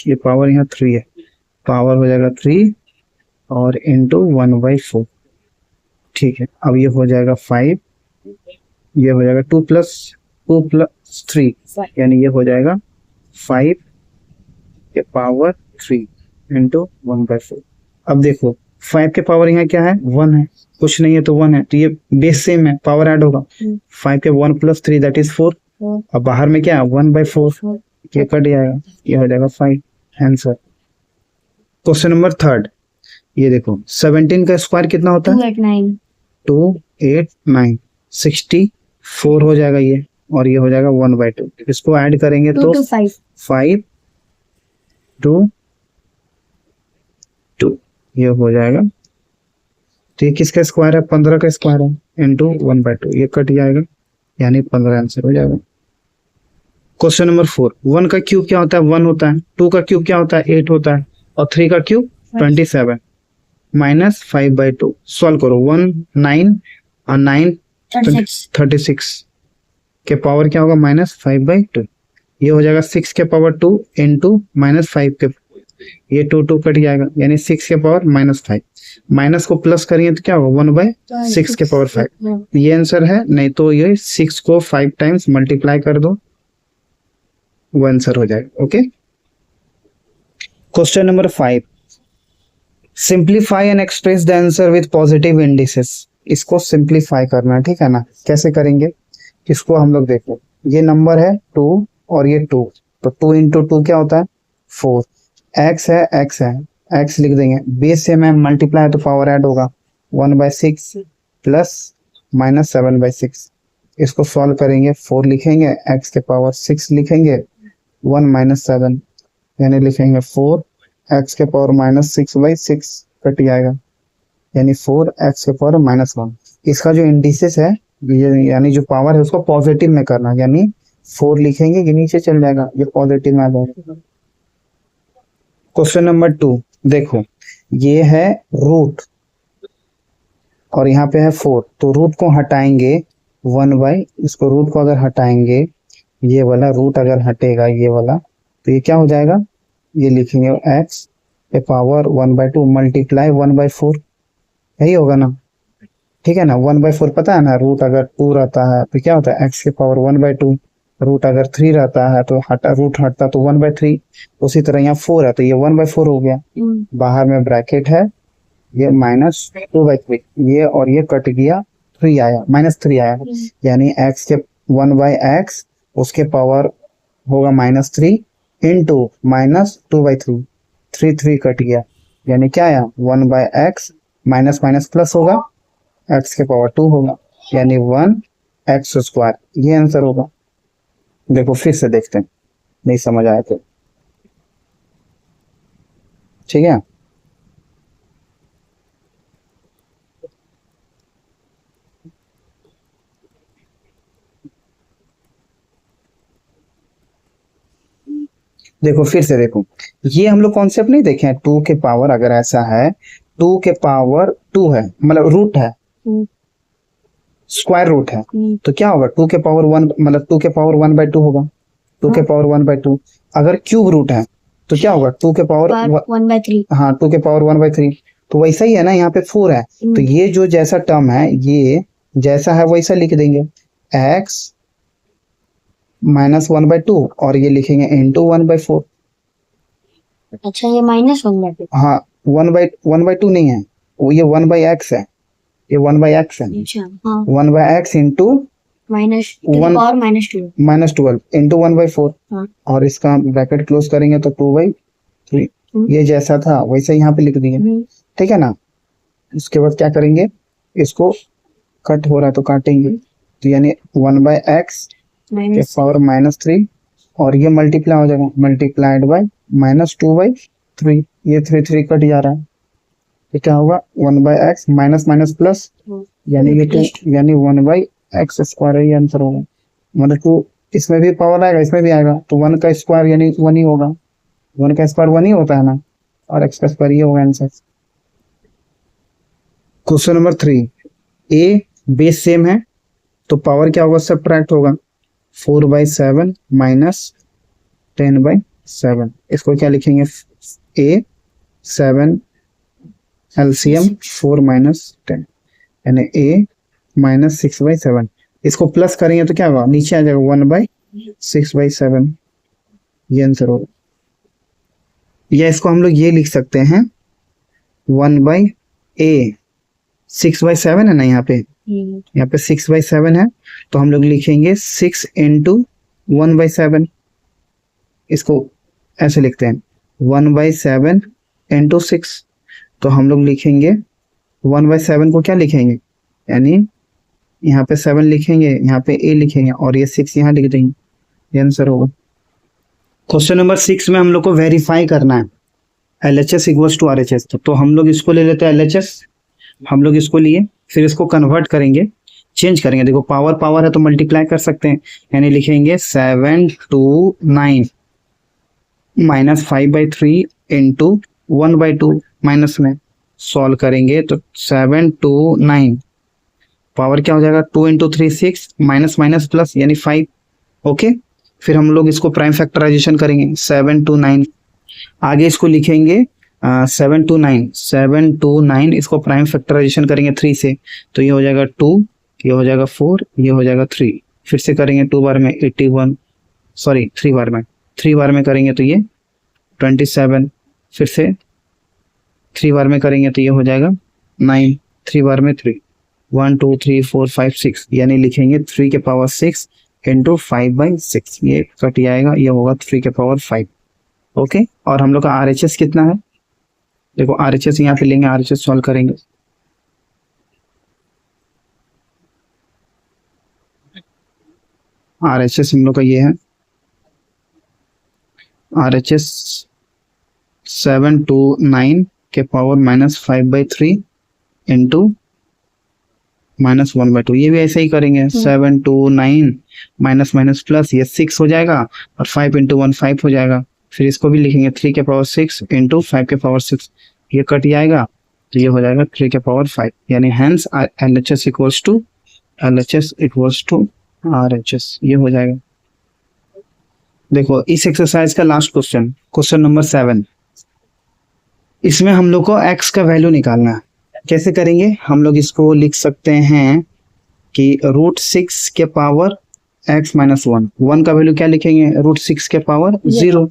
[SPEAKER 1] ये पावर यहाँ 3 है, पावर हो जाएगा 3 और इंटू 1/4, ठीक है। अब ये हो जाएगा 5, ये हो जाएगा 2 प्लस 3 यानी ये हो जाएगा 5 के पावर 3 इंटू 1/4। अब देखो 5 के पावर यहाँ क्या है 1 है, कुछ नहीं है तो 1 है, तो ये बेस सेम है, पावर ऐड होगा, 5 के 1 प्लस 3 दैट इज 4, अब बाहर में क्या है 1/4, ये कट जाएगा, ये हो जाएगा 5 आंसर। क्वेश्चन नंबर थर्ड, ये देखो 17 का स्क्वायर कितना होता है
[SPEAKER 2] 289
[SPEAKER 1] 289, 64 हो जाएगा ये, और ये हो जाएगा 1/2, इसको ऐड करेंगे तो
[SPEAKER 2] 225
[SPEAKER 1] 5 2 2, ये हो जाएगा, तो ये किसका स्क्वायर है 15 का स्क्वायर है इंटू 1/2, ये कट जाएगा यानी 15 आंसर हो जाएगा। क्वेश्चन नंबर 4, 1 का क्यूब क्या होता है 1 होता है, 2 का क्यूब क्या होता है 8 होता है, और 3 का क्यूब 27 माइनस 5/2, सॉल्व करो 1 9 और 9 36 के पावर क्या होगा -5/2, ये हो जाएगा 6 के पावर 2 इंटू -5 के, ये 2 कट जाएगा यानी 6 के पावर -5, माइनस को प्लस करेंगे तो क्या होगा 1/6 के पावर 5, ये आंसर है, नहीं तो ये 6 को 5 टाइम्स मल्टीप्लाई कर दो, वो आंसर हो जाएगा। Okay, question number 5, simplify and express the answer with positive indices, इसको सिंप्लीफाई करना है, ठीक है ना, कैसे करेंगे इसको हम लोग देखो, ये नंबर है 2 और ये 2, तो 2 इंटू 2 क्या होता है 4, x है x लिख देंगे, बेस से में मल्टीप्लाई तो पावर ऐड होगा 1/6 प्लस -7/6, इसको सॉल्व करेंगे 4 लिखेंगे, x के पावर 6 लिखेंगे, 1 - 7 यानी लिखेंगे 4 x के पावर -6/6 कट जाएगा यानी 4 x के पावर -1, इसका जो इंडिसेस है ये यानी जो पावर है उसको पॉजिटिव में करना, यानी 4 लिखेंगे ये नीचे चल जाएगा, ये पॉजिटिव में आ जाएगा। क्वेश्चन नंबर 2 देखो, ये है रूट और यहाँ पे है 4, तो रूट को हटाएंगे 1/, इसको रूट को अगर हटाएंगे, ये वाला रूट अगर हटेगा ये वाला, तो ये क्या हो जाएगा, ये लिखेंगे x के पावर 1/2 मल्टीप्लाई 1/4, यही होगा ना, ठीक है ना, 1/4 पता है ना, रूट अगर 2 रहता है तो क्या होता है x के पावर 1/2, रूट अगर 3 रहता है तो रूट हटता तो 1/3, उसी तरह यहाँ 4 है तो ये 1/4 हो गया, बाहर में ब्रैकेट है, ये -2/3, ये और ये कट गया, 3 आया -3 आया, यानी x के 1/x उसके पावर होगा -3 इंटू -2/3, 3 कट गया यानी क्या आया 1/x माइनस माइनस प्लस होगा, x के पावर 2 होगा यानी 1x², ये आंसर होगा। देखो फिर से देखते हैं, नहीं समझ आया तो ठीक है। देखो फिर से देखो, ये हम लोग कॉन्सेप्ट नहीं देखे हैं, 2 के पावर अगर ऐसा है 2 के पावर 2 है मतलब रूट है, स्क्वायर रूट है, तो क्या होगा 2 के पावर 1 मतलब 2 के पावर 1/2 होगा, 2 के पावर 1/2। अगर क्यूब रूट है तो क्या होगा 2 के पावर
[SPEAKER 2] 1/3,
[SPEAKER 1] हाँ 2 के पावर 1/3, तो वैसा ही है ना, यहाँ पे 4 है, तो ये जो जैसा टर्म है ये जैसा है वैसा लिख देंगे, x -1/2 और ये लिखेंगे इंटू 1/4।
[SPEAKER 2] अच्छा ये -1/2,
[SPEAKER 1] हाँ 1/2 नहीं है, वो ये 1/x है, ये 1/x है,
[SPEAKER 2] अच्छा हाँ
[SPEAKER 1] 1/x into
[SPEAKER 2] minus two the
[SPEAKER 1] One-
[SPEAKER 2] power -2
[SPEAKER 1] -12 into 1/4,
[SPEAKER 2] हाँ
[SPEAKER 1] और इसका ब्रैकेट क्लोज करेंगे तो 2/3। ये जैसा था वैसे यहाँ पे लिख दिए, ठीक है ना। इसके बाद क्या करेंगे, इसको कट हो रहा है तो काटेंगे, तो यानी 1/x के
[SPEAKER 2] माइनस
[SPEAKER 1] पावर -3, और ये मल्टीप्लाई हो जाएगा, मल्टीप्लाइड बाय -2/3, ये 3 कट जा रहा है, तो क्या होगा 1/x माइनस माइनस प्लस, यानी ये 2, यानी 1/x² है, ये आंसर होगा। मतलब 2 इसमें भी पावर आएगा, इसमें भी आएगा, तो 1 का स्क्वायर यानी 1 ही होगा, 1 का स्क्वायर 1 ही होता है ना, और x का स्क्वायर ये होगा आंसर। क्वेश्चन नंबर 3, ए बेस सेम है तो पावर क्या होगा, सब्ट्रैक्ट होगा, 4/7 माइनस 10/7, इसको क्या लिखेंगे, ए 7 एलसीएम 4 माइनस 10, यानी ए -6/7, इसको प्लस करेंगे तो क्या होगा, नीचे आ जाएगा 1/6/7, ये आंसर होगा। या इसको हम लोग ये लिख सकते हैं 1/a, 6/7 है ना, यहाँ पे 6/7 है, तो हम लोग लिखेंगे 6 इंटू 1/7, इसको ऐसे लिखते हैं 1/7 इंटू 6, तो हम लोग लिखेंगे 1/7 को क्या लिखेंगे, यानी यहाँ पे 7 लिखेंगे, यहाँ पे a लिखेंगे, और ये 6 यहाँ लिख देंगे, ये आंसर होगा। क्वेश्चन नंबर 6 में हम लोग को वेरीफाई करना है LHS इक्वल्स टू RHS, तो हम लोग इसको ले लेते हैं LHS, हम लोग इसको लिए, फिर इसको कन्वर्ट करेंगे, चेंज करेंगे, देखो पावर पावर है तो मल्टीप्लाई कर सकते हैं, यानी लिखेंगे 7 to 9 -5/3 इंटू 1/2, माइनस में सॉल्व करेंगे तो 7 to 9 पावर क्या हो जाएगा, 2 इंटू 3 6, माइनस माइनस प्लस यानी 5, ओके। फिर हम लोग इसको प्राइम फैक्टराइजेशन करेंगे, 7 to 9, आगे इसको लिखेंगे 7 to 9 इसको प्राइम फैक्टराइजेशन करेंगे 3 से, तो ये हो जाएगा 2, ये हो जाएगा 4, ये हो जाएगा 3, फिर से करेंगे 2 बार में 81, सॉरी 3 बार में करेंगे तो ये 27, फिर से 3 बार में करेंगे तो ये हो जाएगा 9, 3 बार में 3, 1 2 3 4 5 6, यानी लिखेंगे 3 के पावर 6 इंटू 5/6, ये कट जाएगा, ये होगा 3 के पावर 5, ओके। और हम लोग का RHS कितना है, देखो RHS यहाँ पे लेंगे, RHS सॉल्व करेंगे, RHS हम लोग का ये है, RHS 7 to 9 के पावर -5/3 इंटू -1/2, ये भी ऐसे ही करेंगे, 7 to 9 माइनस माइनस प्लस, ये 6 हो जाएगा, और 5 इंटू 1 5 हो जाएगा, फिर इसको भी लिखेंगे 3 के पावर 6 इंटू 5 के पावर 6, ये कट जाएगा, तो ये हो जाएगा 3 के पावर 5, यानी hence LHS equals to RHS, ये हो जाएगा। देखो इस एक्सरसाइज का लास्ट क्वेश्चन नंबर 7, इसमें हम लोग को x का वैल्यू निकालना है, कैसे करेंगे, हम लोग इसको लिख सकते हैं कि √6 के पावर x - 1 का वैल्यू क्या लिखेंगे, √6 के power 0,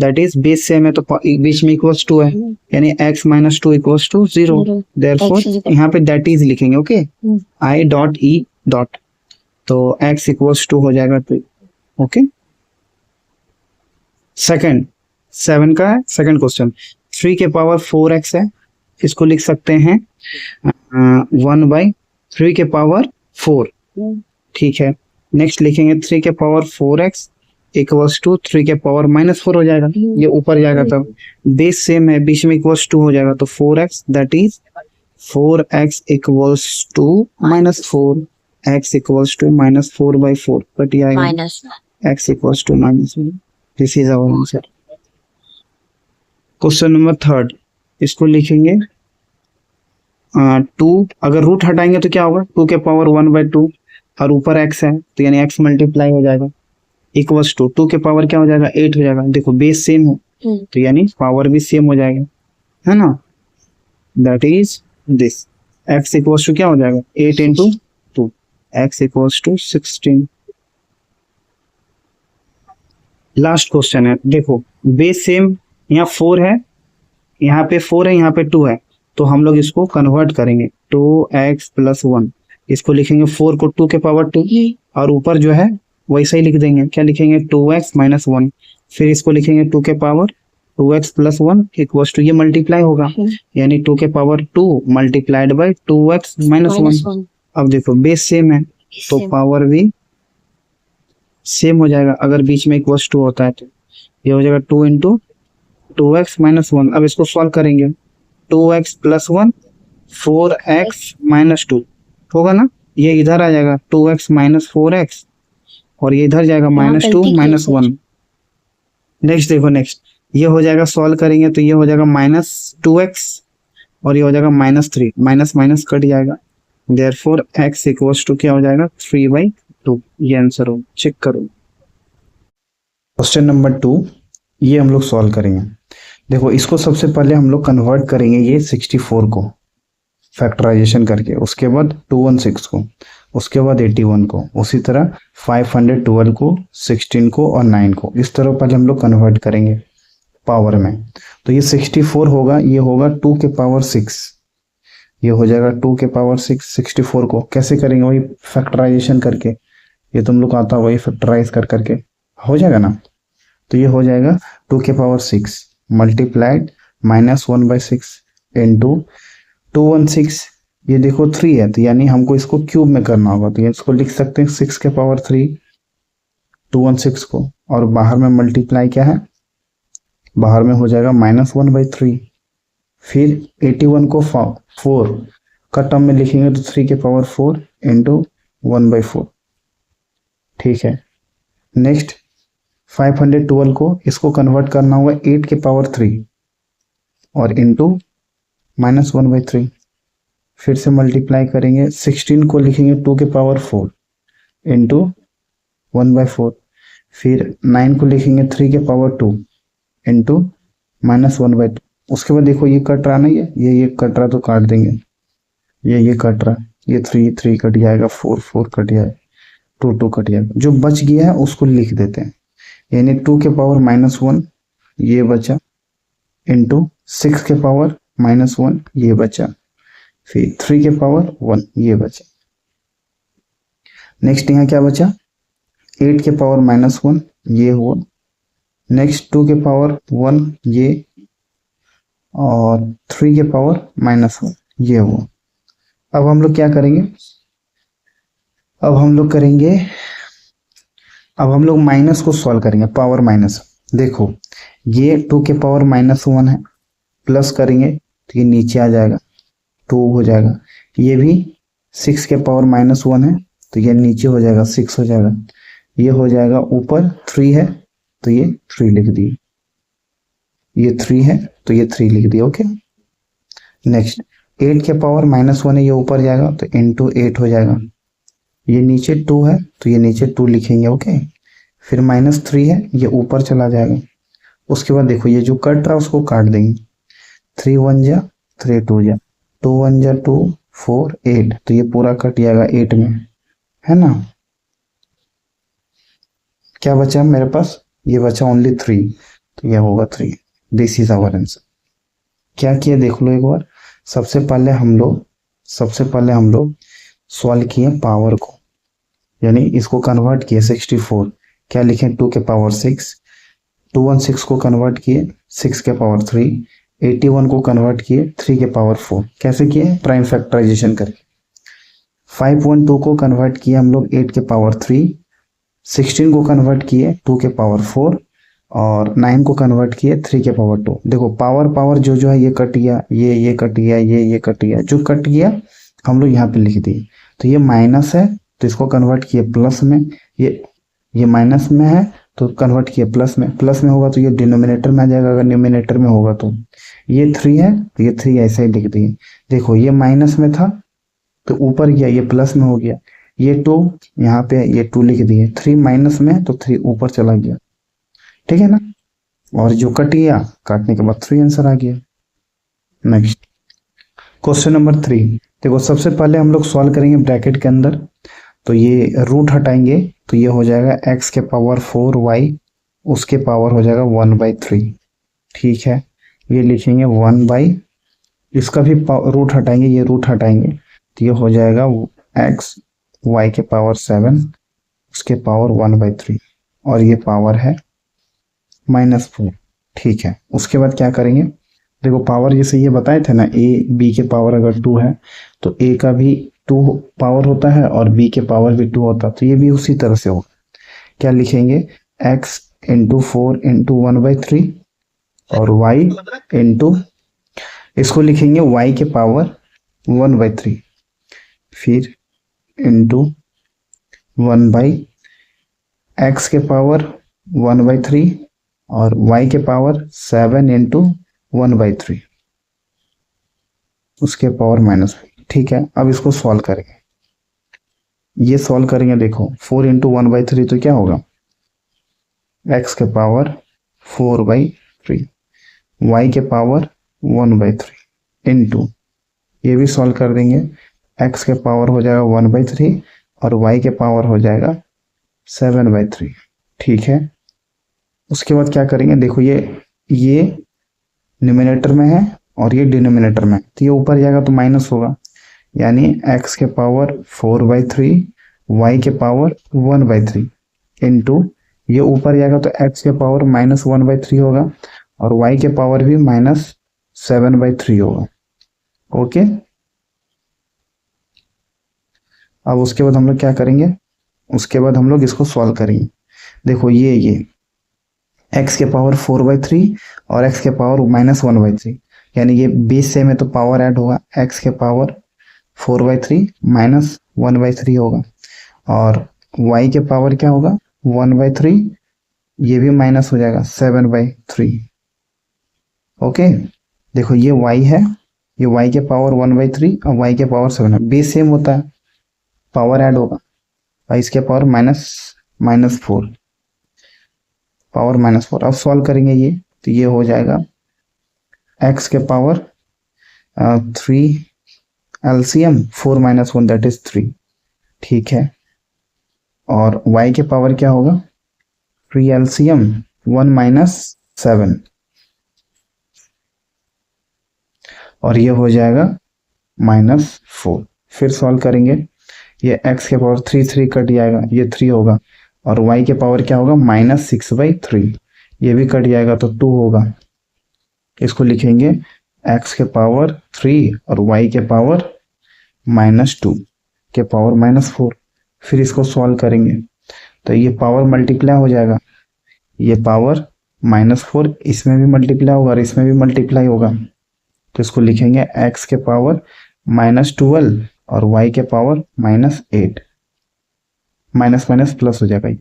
[SPEAKER 1] that is base same है तो बीच में इक्वल्स टू है, यानी x - 2 इक्वल्स टू 0, देयरफॉर यहाँ पे दैट इज लिखेंगे, ओके, I.E. तो x इक्वल्स टू हो जाएगा 2, ओके। सेकंड 7 का सेकंड क्वेश्चन, 3 के पावर 4x है, इसको लिख सकते हैं 1/3 के पावर 4, ठीक है। नेक्स्ट लिखेंगे 3 के पावर 4x इक्वल्स टू 3 के पावर -4 हो जाएगा, ये ऊपर जाएगा, तब बेस सेम है, बीच में इक्वल्स टू हो जाएगा, तो 4x, that is 4x equals to -4, x equals to -4/4, cut जाएगा, x equals to -4, this is our answer. Question number 3, इसको लिखेंगे 2, अगर रूट हटाएंगे तो क्या होगा, 2 के पावर 1/2, और ऊपर x है तो यानी x मल्टीप्लाई हो जाएगा, इक्वल्स टू 2 के पावर क्या हो जाएगा, 8 हो जाएगा, देखो बेस सेम है तो यानी पावर भी सेम हो जाएगा, है ना, that is this, x equals to क्या हो जाएगा, 8 into 2, x equals to 16। Last question है, देखो बेस सेम, यहाँ 4 है यहाँ पे 4 है, यहाँ पे 2 है, तो हम लोग इसको कन्वर्ट करेंगे 2x प्लस 1, इसको लिखेंगे 4 को 2 के पावर 2, और ऊपर जो है वैसा ही लिख देंगे, क्या लिखेंगे 2x माइनस 1, फिर इसको लिखेंगे 2 के power 2x plus 1 equals to, ये मल्टीप्लाई होगा, यानी 2 के power 2 multiplied by 2x minus 1। अब देखो बेस सेम है तो पावर भी सेम हो जाएगा, अगर बीच में इक्वल्स टू होता है तो ये हो जाएगा 2 इंटू 2x माइनस 1। अब इसको सॉल्व करेंगे 2x प्लस 1 4x माइनस 2 होगा ना, ये इधर आ जाएगा 2x माइनस 4x, और ये इधर जाएगा माइनस 2 माइनस 1। नेक्स्ट देखो, नेक्स्ट ये हो जाएगा, सॉल्व करेंगे तो ये हो जाएगा माइनस 2x, और ये हो जाएगा माइनस 3, माइनस माइनस कट जाएगा, देयरफॉर x इक्वल्स टू क्या हो जाएगा 3/2। ये आंसर हो, चेक करो। क्वेश्चन नंबर 2 ये हम लोग सॉल्व करेंगे। देखो इसको सबसे पहले हम लोग कन्वर्ट करेंगे ये 64 को फैक्टराइजेशन करके, उसके बाद 216 को, उसके बाद 81 को, उसी तरह 512 को, 16 को और 9 को, इस तरह पहले हम लोग कन्वर्ट करेंगे पावर में। तो ये 64 होगा, ये होगा 2 के पावर 6, ये हो जाएगा 2 के पावर 6। 64 को कैसे करेंगे, वही फैक्टराइजेशन करके, ये तुम लोग आता वही फैक्टराइज कर करके हो जाएगा ना। तो ये हो जाएगा 2 के पावर 6 मल्टीप्लाइड माइनस 1/6 इंटू 216, ये देखो 3 है, तो यानी हमको इसको क्यूब में करना होगा, तो ये इसको लिख सकते हैं 6 के पावर 3 216 को, और बाहर में मल्टीप्लाई क्या है, बाहर में हो जाएगा माइनस 1/3। फिर 81 को 4 का टर्म में लिखेंगे तो 3 के पावर 4 इंटू 1/4, ठीक है। नेक्स्ट 512 को इसको कन्वर्ट करना होगा 8 के पावर 3 और इंटू माइनस 1/3, फिर से मल्टीप्लाई करेंगे। 16 को लिखेंगे 2 के पावर 4 इंटू 1/4, फिर 9 को लिखेंगे 3 के पावर 2 इंटू माइनस 1/2। उसके बाद देखो ये कट रहा नहीं है, ये कट रहा तो काट देंगे, ये कट रहा, ये 3 कट जाएगा, 4 कट जाएगा, 2 कट जाएगा, जो बच गया है उसको लिख देते हैं, यानी 2 के पावर -1 ये बचा इंटू 6 के पावर -1 ये बचा, फिर 3 के पावर 1 ये बचा। नेक्स्ट यहाँ क्या बचा, 8 के पावर -1 ये हुआ, नेक्स्ट 2 के पावर 1 ये, और 3 के पावर -1 ये हुआ। अब हम लोग क्या करेंगे, अब हम लोग माइनस को सॉल्व करेंगे, पावर माइनस। देखो ये 2 के पावर -1 है, प्लस करेंगे तो ये नीचे आ जाएगा 2 हो जाएगा, ये भी 6 के पावर -1 है तो ये नीचे हो जाएगा 6 हो जाएगा, ये हो जाएगा ऊपर 3 है तो ये 3 लिख दिए, ये 3 है तो ये 3 लिख दिए, ओके। नेक्स्ट 8 के पावर -1 है, ये ऊपर जाएगा तो इंटू 8 हो जाएगा, ये नीचे 2 है तो ये नीचे 2 लिखेंगे, ओके। फिर -3 है, ये ऊपर चला जाएगा। उसके बाद देखो ये जो कट रहा है उसको काट देंगे, 3 1 जा 3 2 जा, 2 1 जा 2 4 8, तो ये पूरा कट जाएगा 8 में, है ना। क्या बचा मेरे पास, ये बचा ओनली 3, तो ये होगा 3। This is our answer. क्या किया देख लो एक बार, सबसे पहले हम लोग सॉल्व किए पावर को, यानी इसको कन्वर्ट किए 64, क्या लिखें 2 के पावर 6, 216 को कन्वर्ट किए 6 के पावर 3, 81 को कन्वर्ट किए 3 के पावर 4, कैसे किए, प्राइम फैक्टराइजेशन करके। 512 को कन्वर्ट किए हम लोग 8 के पावर 3, 16 को कन्वर्ट किए 2 के पावर 4, और 9 को कन्वर्ट किए 3 के पावर 2। देखो पावर जो है ये कट गया, ये कट गया, ये कट गया, जो कट गया हम लोग यहाँ पे लिख दिए। तो ये माइनस है तो इसको कन्वर्ट किए प्लस में, ये माइनस में है तो कन्वर्ट किए प्लस में होगा तो ये डिनोमिनेटर में आ जाएगा, अगर न्यूमिनेटर में होगा तो ये 3 है तो ये 3 ऐसे ही लिख दिए। देखो ये माइनस में था तो ऊपर गया, ये प्लस में हो गया, ये 2 यहाँ पे ये 2 लिख दिए, 3 माइनस में तो 3 ऊपर चला गया, ठीक है ना। और जो कट गया, काटने के बाद 3 आंसर आ गया। नेक्स्ट क्वेश्चन नंबर 3, देखो सबसे पहले हम लोग सॉल्व करेंगे ब्रैकेट के अंदर, तो ये रूट हटाएंगे तो ये हो जाएगा x के पावर 4y, उसके पावर हो जाएगा 1/3, ठीक है। ये लिखेंगे 1/, इसका भी रूट हटाएंगे, ये रूट हटाएंगे तो ये हो जाएगा x y के पावर 7 उसके पावर 1/3 और ये पावर है -4। ठीक है, उसके बाद क्या करेंगे, देखो पावर जैसे ये बताए थे ना, a b के पावर अगर 2 है तो a का भी 2 पावर होता है और b के पावर भी 2 होता है, तो ये भी उसी तरह से होगा। क्या लिखेंगे, x इंटू 4 इंटू 1/3 और y इंटू, इसको लिखेंगे y के पावर 1/3 फिर इंटू 1/x के पावर 1/3 और y के पावर 7 इंटू 1/3 उसके पावर -5। ठीक है, अब इसको सॉल्व करेंगे, ये सॉल्व करेंगे। देखो 4 इंटू 1/3 तो क्या होगा, x के पावर 4/3 y के पावर 1/3 इंटू, ये भी सॉल्व कर देंगे, x के पावर हो जाएगा 1/3 और y के पावर हो जाएगा 7/3। ठीक है, उसके बाद क्या करेंगे, देखो ये न्यूमरेटर में है और ये डिनोमिनेटर में, तो ये ऊपर जाएगा तो माइनस होगा, यानी x के पावर 4/3 y के पावर 1/3 इंटू, ये ऊपर जाएगा तो x के पावर -1/3 होगा और y के पावर भी -7/3 होगा। ओके, अब उसके बाद हम लोग क्या करेंगे, उसके बाद हम लोग इसको सॉल्व करेंगे। देखो ये x के पावर 4/3 और x के पावर -1/3, यानी ये बेस सेम है तो पावर ऐड होगा, x के पावर 4/3 -1/3 होगा और y के पावर क्या होगा 1/3, ये भी माइनस हो जाएगा 7/3। ओके, देखो ये y है, ये y के पावर 1/3 और y के पावर 7 है, बेस सेम होता है, पावर ऐड होगा और इसके पावर -4 पावर -4। अब सॉल्व करेंगे ये, तो ये हो जाएगा x के पावर 3 एलसीएम 4 - 1 दैट इज 3। ठीक है, और y के पावर क्या होगा 3 एलसीएम 1 - 7 और ये हो जाएगा -4। फिर सॉल्व करेंगे, ये x के पावर 3 कट जाएगा, ये 3 होगा और y के पावर क्या होगा -6/3, ये भी कट जाएगा तो 2 होगा। इसको लिखेंगे x के पावर 3 और y के पावर -2 के पावर -4। फिर इसको सॉल्व करेंगे तो ये पावर मल्टीप्लाई हो जाएगा, ये पावर -4 इसमें भी मल्टीप्लाई होगा और इसमें भी मल्टीप्लाई होगा, तो इसको लिखेंगे x के पावर -12 और y के पावर -8, माइनस माइनस प्लस हो जाएगा ये।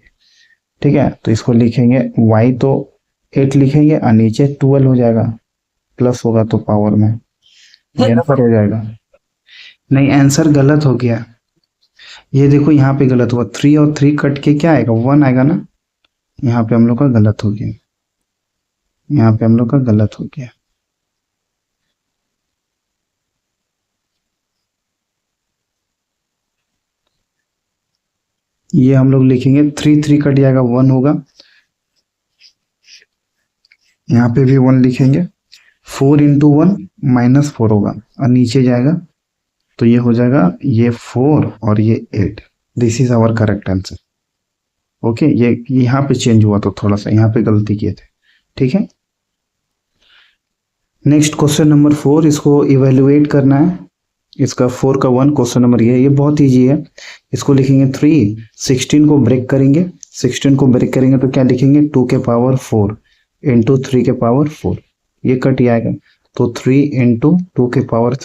[SPEAKER 1] ठीक है, तो इसको लिखेंगे y तो 8 लिखेंगे और नीचे 12 हो जाएगा, प्लस होगा तो पावर में आंसर हो जाएगा। नहीं, आंसर गलत हो गया, ये देखो यहाँ पे गलत हुआ, 3 और 3 कट के क्या आएगा 1 आएगा ना, यहाँ पे हम लोग का गलत हो गया, यहाँ पे हम लोग का गलत हो गया। ये हम लोग लिखेंगे 3 कट जाएगा 1 होगा, यहाँ पे भी 1 लिखेंगे, 4 इंटू 1 -4 होगा और नीचे जाएगा तो ये हो जाएगा ये 4 और ये 8। This is our correct answer. Okay, ये यहाँ पे चेंज हुआ तो थोड़ा सा यहाँ पे गलती किए थे। ठीक है, नेक्स्ट क्वेश्चन नंबर 4, इसको इवेल्युएट करना है, इसका 4 का 1 क्वेश्चन नंबर ये बहुत ईजी है। इसको लिखेंगे 3, 16 को ब्रेक करेंगे, 16 को ब्रेक करेंगे तो क्या लिखेंगे 2 के पावर 4 इंटू 3 के पावर 4, ये कट जाएगा तो 3 इंटू 2 के पावर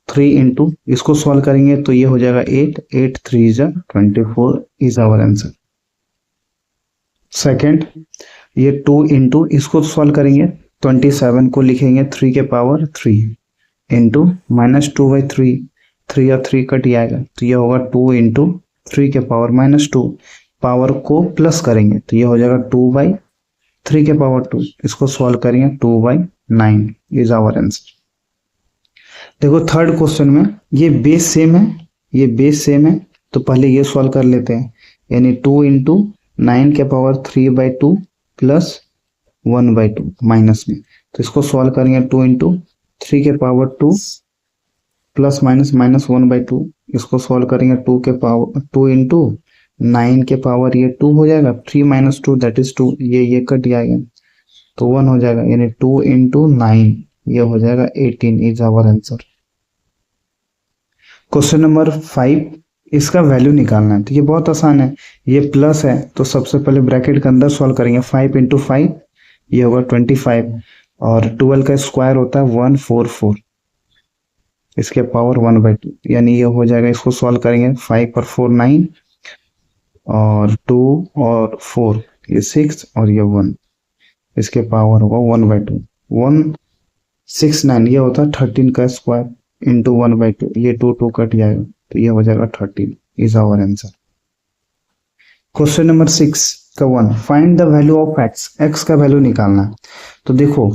[SPEAKER 1] 3 इंटू, इसको सॉल्व करेंगे तो ये हो जाएगा 8, 8 3 is 24 is our answer. Second, ये 2 इंटू, इसको सॉल्व करेंगे 27 को लिखेंगे 3 के पावर 3 इंटू -2/3, 3 और 3 कट जाएगा तो ये होगा 2 इंटू 3 के पावर -2, पावर को प्लस करेंगे तो ये हो जाएगा 2/3 के पावर 2, इसको सॉल्व करेंगे 2/9 इज आवर आंसर। देखो थर्ड क्वेश्चन में ये बेस सेम है, ये बेस सेम है तो पहले ये सॉल्व कर लेते हैं, यानी 2 इंटू 9 के पावर 3/2 प्लस 1/2 माइनस में, तो इसको सॉल्व करेंगे 2 इंटू 3 के पावर 2 प्लस माइनस माइनस 1/2, इसको सॉल्व करेंगे 2 के पावर 2 इंटू 9 के पावर ये 2 हो जाएगा, 3 माइनस 2 दैट इज 2, ये कट जाएगा तो 1 हो जाएगा, यानी 2 इंटू 9 ये हो जाएगा 18 is our answer. Question number 5, इसका वैल्यू निकालना है, तो ये बहुत आसान है, ये प्लस है तो सबसे पहले ब्रैकेट के अंदर सॉल्व करेंगे, 5 इंटू 5 ये होगा 25 और 12 का स्क्वायर होता है 144, इसके पावर 1/2, यानी ये हो जाएगा, इसको सॉल्व करेंगे 5 पर 4 9 और 2 और 4 ये 6 और ये 1, इसके पावर होगा 1/2, 169 ये होता है 13 का स्क्वायर इंटू 1/2, ये 2 कट जाएगा तो ये हो जाएगा 13 is our answer. Question number 6 का 1, find the value of x, x का वैल्यू निकालना है। तो देखो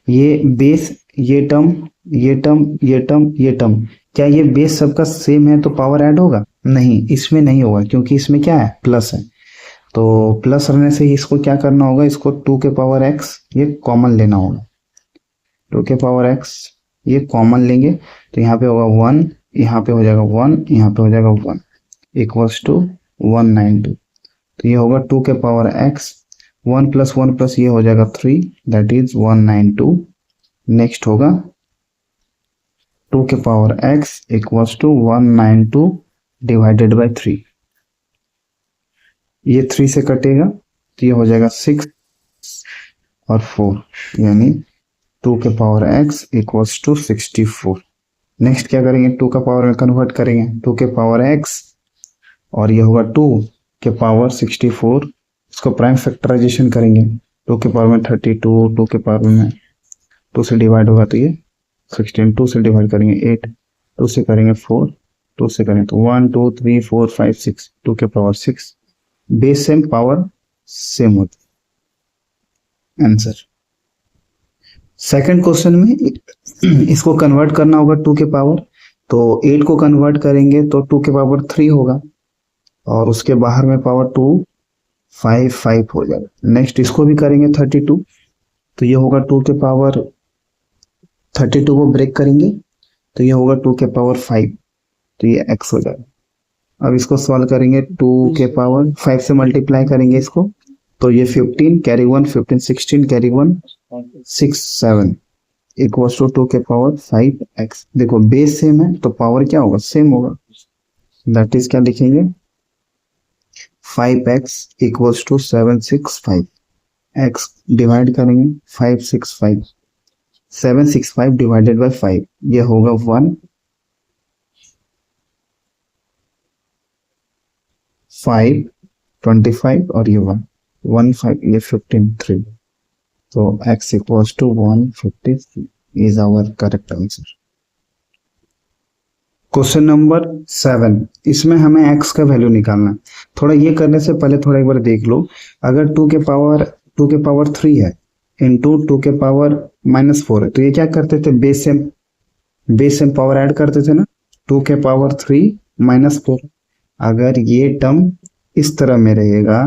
[SPEAKER 1] ये बेस, ये टर्म ये टर्म ये टर्म ये टर्म, क्या ये बेस सबका सेम है तो पावर ऐड होगा? नहीं, इसमें नहीं होगा, क्योंकि इसमें क्या है, प्लस है, तो प्लस रहने से इसको क्या करना होगा, इसको 2 के पावर एक्स ये कॉमन लेना होगा, 2 के पावर एक्स ये कॉमन लेंगे तो यहाँ पे होगा 1, यहाँ पे हो जाएगा 1, यहाँ पे हो जाएगा 1 इक्वल्स टू 192, तो ये होगा 2 के पावर x, 1 प्लस 1 प्लस ये हो जाएगा 3 दैट इज 192, नेक्स्ट होगा 2 के power x equals to 192 divided by 3, ये 3 से कटेगा तो ये हो जाएगा 6 और 4, यानी 2 के power x equals to 64। Next क्या करेंगे, 2 का पावर में कन्वर्ट करेंगे, 2 के पावर x और ये होगा 2 के पावर 64, इसको प्राइम फैक्टराइजेशन करेंगे, 2 के पावर में 32, 2 के पावर में 2 से डिवाइड होगा तो ये 16, 2 से डिवाइड करेंगे 8, 2 से करेंगे 4, 2 से करेंगे तो 1 2 3 4 5 6, 2 के power 6, base same power same होती आंसर। सेकंड क्वेश्चन में इसको कन्वर्ट करना होगा 2 के पावर, तो 8 को कन्वर्ट करेंगे तो 2 के पावर 3 होगा और उसके बाहर में पावर 2 5 5 हो जाएगा। नेक्स्ट इसको भी करेंगे 32, तो ये होगा 2 के पावर 32 को ब्रेक करेंगे तो ये होगा 2 के पावर 5, तो ये x हो जाएगा। अब इसको सॉल्व करेंगे 2 के पावर 5 से मल्टीप्लाई करेंगे इसको, तो ये 15 कैरी 1 15 16 कैरी 1 6 7 इक्वल्स टू 2 के पावर 5x। देखो बेस सेम है तो पावर क्या होगा, सेम होगा, दैट इज क्या लिखेंगे 5x equals to 765, x divide करेंगे 565, 765 डिवाइडेड बाय 5 ये होगा 1 5 25 और ये 1 1 5 ये 15 3, तो x equals to 153 is our correct answer. Question number 7, इसमें हमें x का वैल्यू निकालना है। थोड़ा ये करने से पहले थोड़ा एक बार देख लो, अगर 2 के पावर 3 है इंटू 2 के पावर -4 है तो ये क्या करते थे, बेस सेम पावर ऐड करते थे ना, 2 के पावर 3 -4। अगर ये टर्म इस तरह में रहेगा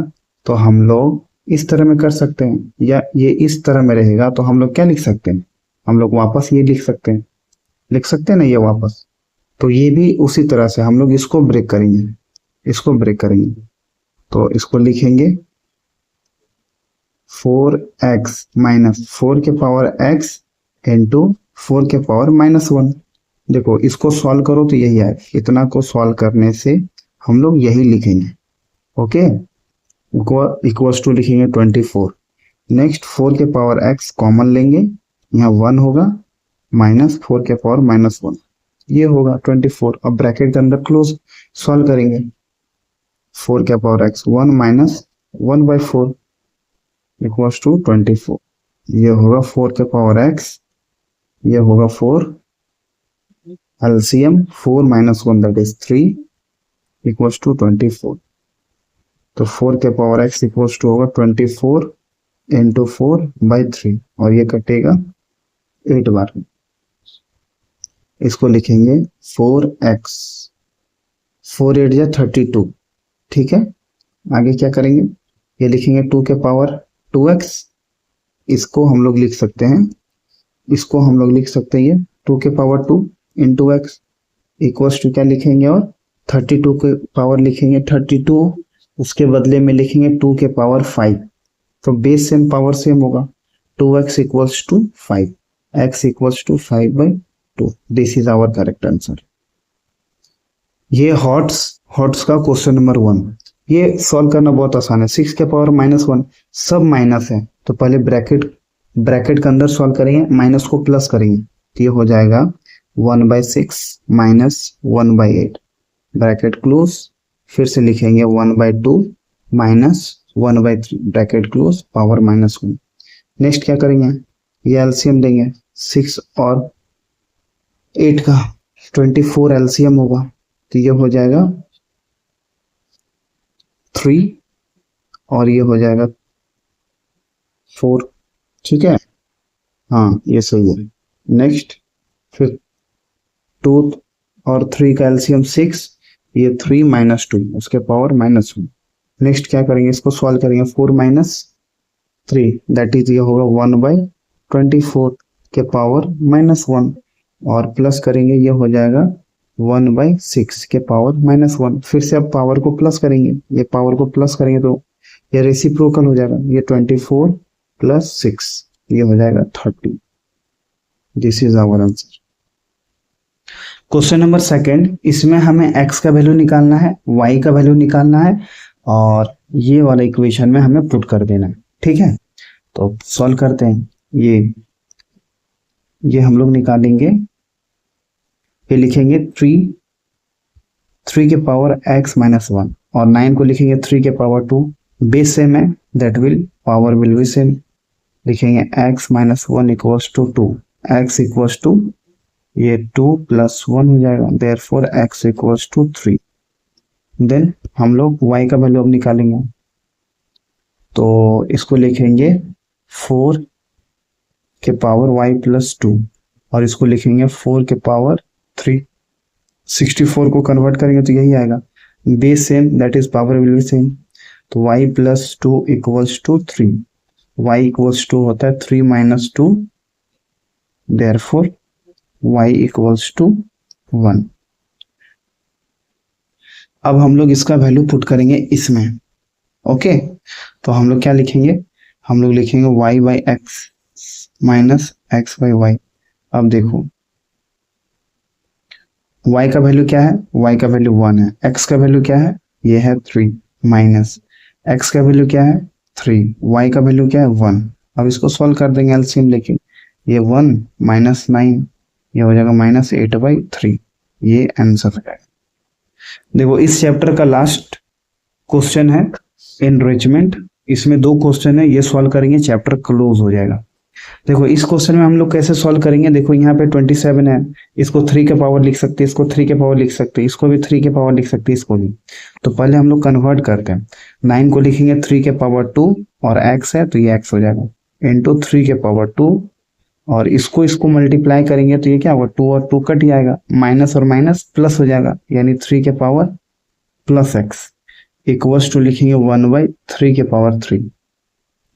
[SPEAKER 1] तो हम लोग इस तरह में कर सकते हैं, या ये इस तरह में रहेगा तो हम लोग क्या लिख सकते हैं, हम लोग वापस ये लिख सकते हैं ना ये वापस, तो ये भी उसी तरह से हम लोग इसको ब्रेक करेंगे, तो इसको लिखेंगे 4x माइनस 4 के पावर x इंटू 4 के पावर -1। देखो इसको सॉल्व करो तो यही आए, इतना को सॉल्व करने से हम लोग यही लिखेंगे, ओके, इक्वल्स टू लिखेंगे 24। नेक्स्ट 4 के पावर x कॉमन लेंगे, यहाँ 1 होगा माइनस 4 के पावर -1 ये होगा 24। अब ब्रैकेट के अंदर क्लोज सॉल्व करेंगे, 4 के power x 1 minus 1/4 equals to 24, ये होगा 4 के पावर x, ये होगा 4 LCM 4 - 1 that is 3 equals to 24, तो 4 के पावर x इक्वल्स टू होगा 24 इंटू 4/3 और ये कटेगा 8 बार, इसको लिखेंगे 4x, 4 8 या 32, ठीक है। आगे क्या करेंगे, ये लिखेंगे 2 के पावर 2x इसको हम लोग लिख सकते हैं, इसको हम लोग लिख सकते हैं ये 2 के power 2 into x equals to क्या लिखेंगे, और 32 के पावर लिखेंगे 32, उसके बदले में लिखेंगे 2 के पावर 5, तो बेस सेम पावर सेम होगा, 2x equals to 5, x equals to 5/2। This is our correct answer. ये हॉट्स का क्वेश्चन नंबर 1, ये सॉल्व करना बहुत आसान है। 6 के पावर -1 सब माइनस है, तो पहले ब्रैकेट के अंदर सॉल्व करेंगे, माइनस को प्लस करेंगे, तो ये हो जाएगा 1/6 माइनस 1/8, ब्रैकेट क्लोज, फिर से लिखेंगे 1/2 minus 1/3, bracket close, power -1। Next क्या करेंगे, ये एलसीएम देंगे, 6 और 8 का 24 एलसीएम होगा, तो ये हो जाएगा 3 और ये हो जाएगा 4, ठीक है, हाँ ये सही है। नेक्स्ट फिर 2 और 3 का एलसीएम 6, ये 3 माइनस 2, उसके पावर -1। नेक्स्ट क्या करेंगे, इसको सॉल्व करेंगे, 4 माइनस 3 दैट इज ये होगा 1/24 के पावर -1, और प्लस करेंगे, ये हो जाएगा 1/6 के पावर -1। फिर से अब पावर को प्लस करेंगे, ये पावर को प्लस करेंगे तो ये रेसिप्रोकल हो जाएगा, ये 24 + 6 ये हो जाएगा 30। This is our answer. Question number 2, इसमें हमें x का वैल्यू निकालना है, y का वैल्यू निकालना है, और ये वाला इक्वेशन में हमें पुट कर देना है, ठीक है। तो सॉल्व करते हैं, ये हम लोग निकालेंगे, ये लिखेंगे 3 के पावर x -1 और 9 को लिखेंगे 3 के पावर 2, बेस सेम है, that will power will be same, लिखेंगे x -1 equals to 2, x equals to ये 2 + 1 हो जाएगा, therefore x equals to 3। Then हम लोग y का वैल्यू अब निकालेंगे, तो इसको लिखेंगे 4 के पावर y + 2 और इसको लिखेंगे 4 के पावर 3। 64 को कन्वर्ट करेंगे तो यही आएगा, base same that is power will be same, तो y + 2 equals to 3, y equals to होता है 3 - 2, देयरफॉर y इक्वल्स टू 1। अब हम लोग इसका वैल्यू पुट करेंगे इसमें, ओके। तो हम लोग क्या लिखेंगे, हम लोग लिखेंगे y/x माइनस x/y। अब देखो y का वैल्यू क्या है, y का वैल्यू 1 है, x का वैल्यू क्या है, ये है 3, माइनस x का वैल्यू क्या है 3, y का वैल्यू क्या है 1। अब इसको सॉल्व कर देंगे एलसीएम लेके, ये 1 - 9 ये हो जाएगा -8/3, ये आंसर हो जाएगा। देखो इस चैप्टर का लास्ट क्वेश्चन है एनरिचमेंट, इसमें 2 क्वेश्चन है, ये सॉल्व करेंगे चैप्टर क्लोज हो जाएगा। देखो इस क्वेश्चन में हम लोग कैसे सॉल्व करेंगे, देखो यहाँ पे 27 है, इसको 3 के पावर लिख सकते हैं, इसको 3 के पावर लिख सकते हैं, इसको भी 3 के पावर लिख सकते हैं, इसको भी। तो पहले हम लोग कन्वर्ट करते हैं, 9 को लिखेंगे 3 के पावर 2 और x है तो ये x हो जाएगा, इंटू 3 के पावर 2 और इसको मल्टीप्लाई करेंगे तो ये क्या होगा, 2 और 2 कट जाएगा, माइनस और माइनस प्लस हो जाएगा, यानी 3 के पावर +x इक्वल्स टू लिखेंगे 1/3 के पावर 3।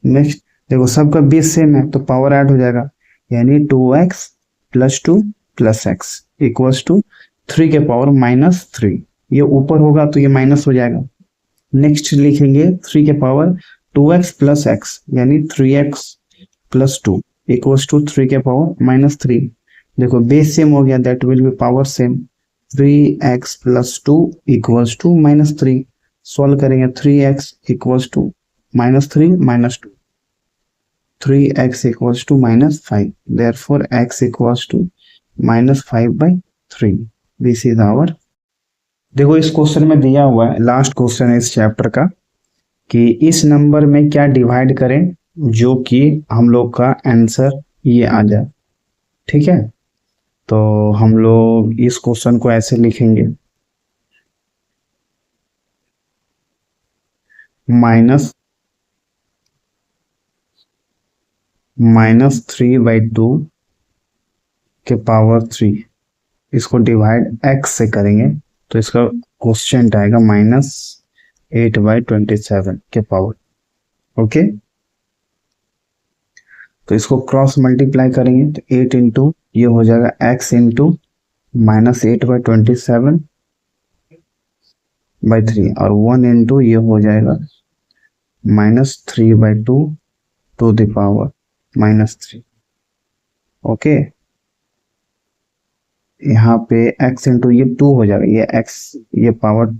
[SPEAKER 1] नेक्स्ट देखो सबका बेस सेम है तो पावर ऐड हो जाएगा, यानी 2x + 2 + x इक्वल्स टू 3 के पावर -3, ये ऊपर होगा तो ये माइनस हो जाएगा। नेक्स्ट लिखेंगे 3 के पावर 2x + x यानी 3x + 2 इक्वल्स टू 3 के पावर -3। देखो बेस सेम हो गया, that will be power same, 3x + 2 equals to -3। Solve करेंगे 3x equals to -3 - 2, 3x equals to -5, therefore x equals to -5/3। This is our. देखो इस क्वेश्चन में दिया हुआ है, लास्ट क्वेश्चन है इस चैप्टर का, कि इस नंबर में क्या डिवाइड करें जो कि हम लोग का आंसर ये आ जाए, ठीक है। तो हम लोग इस क्वेश्चन को ऐसे लिखेंगे, -3/2 के पावर 3, इसको डिवाइड x से करेंगे तो इसका क्वेश्चन आएगा -8/27 के पावर, ओके। तो इसको क्रॉस मल्टीप्लाई करेंगे तो 8 इंटू ये हो जाएगा x इंटू -8/27/3 और 1 इंटू ये हो जाएगा -3/2 टू द पावर -3। ओके, यहाँ पे x इंटू ये 2 हो जाएगा, ये x ये पावर।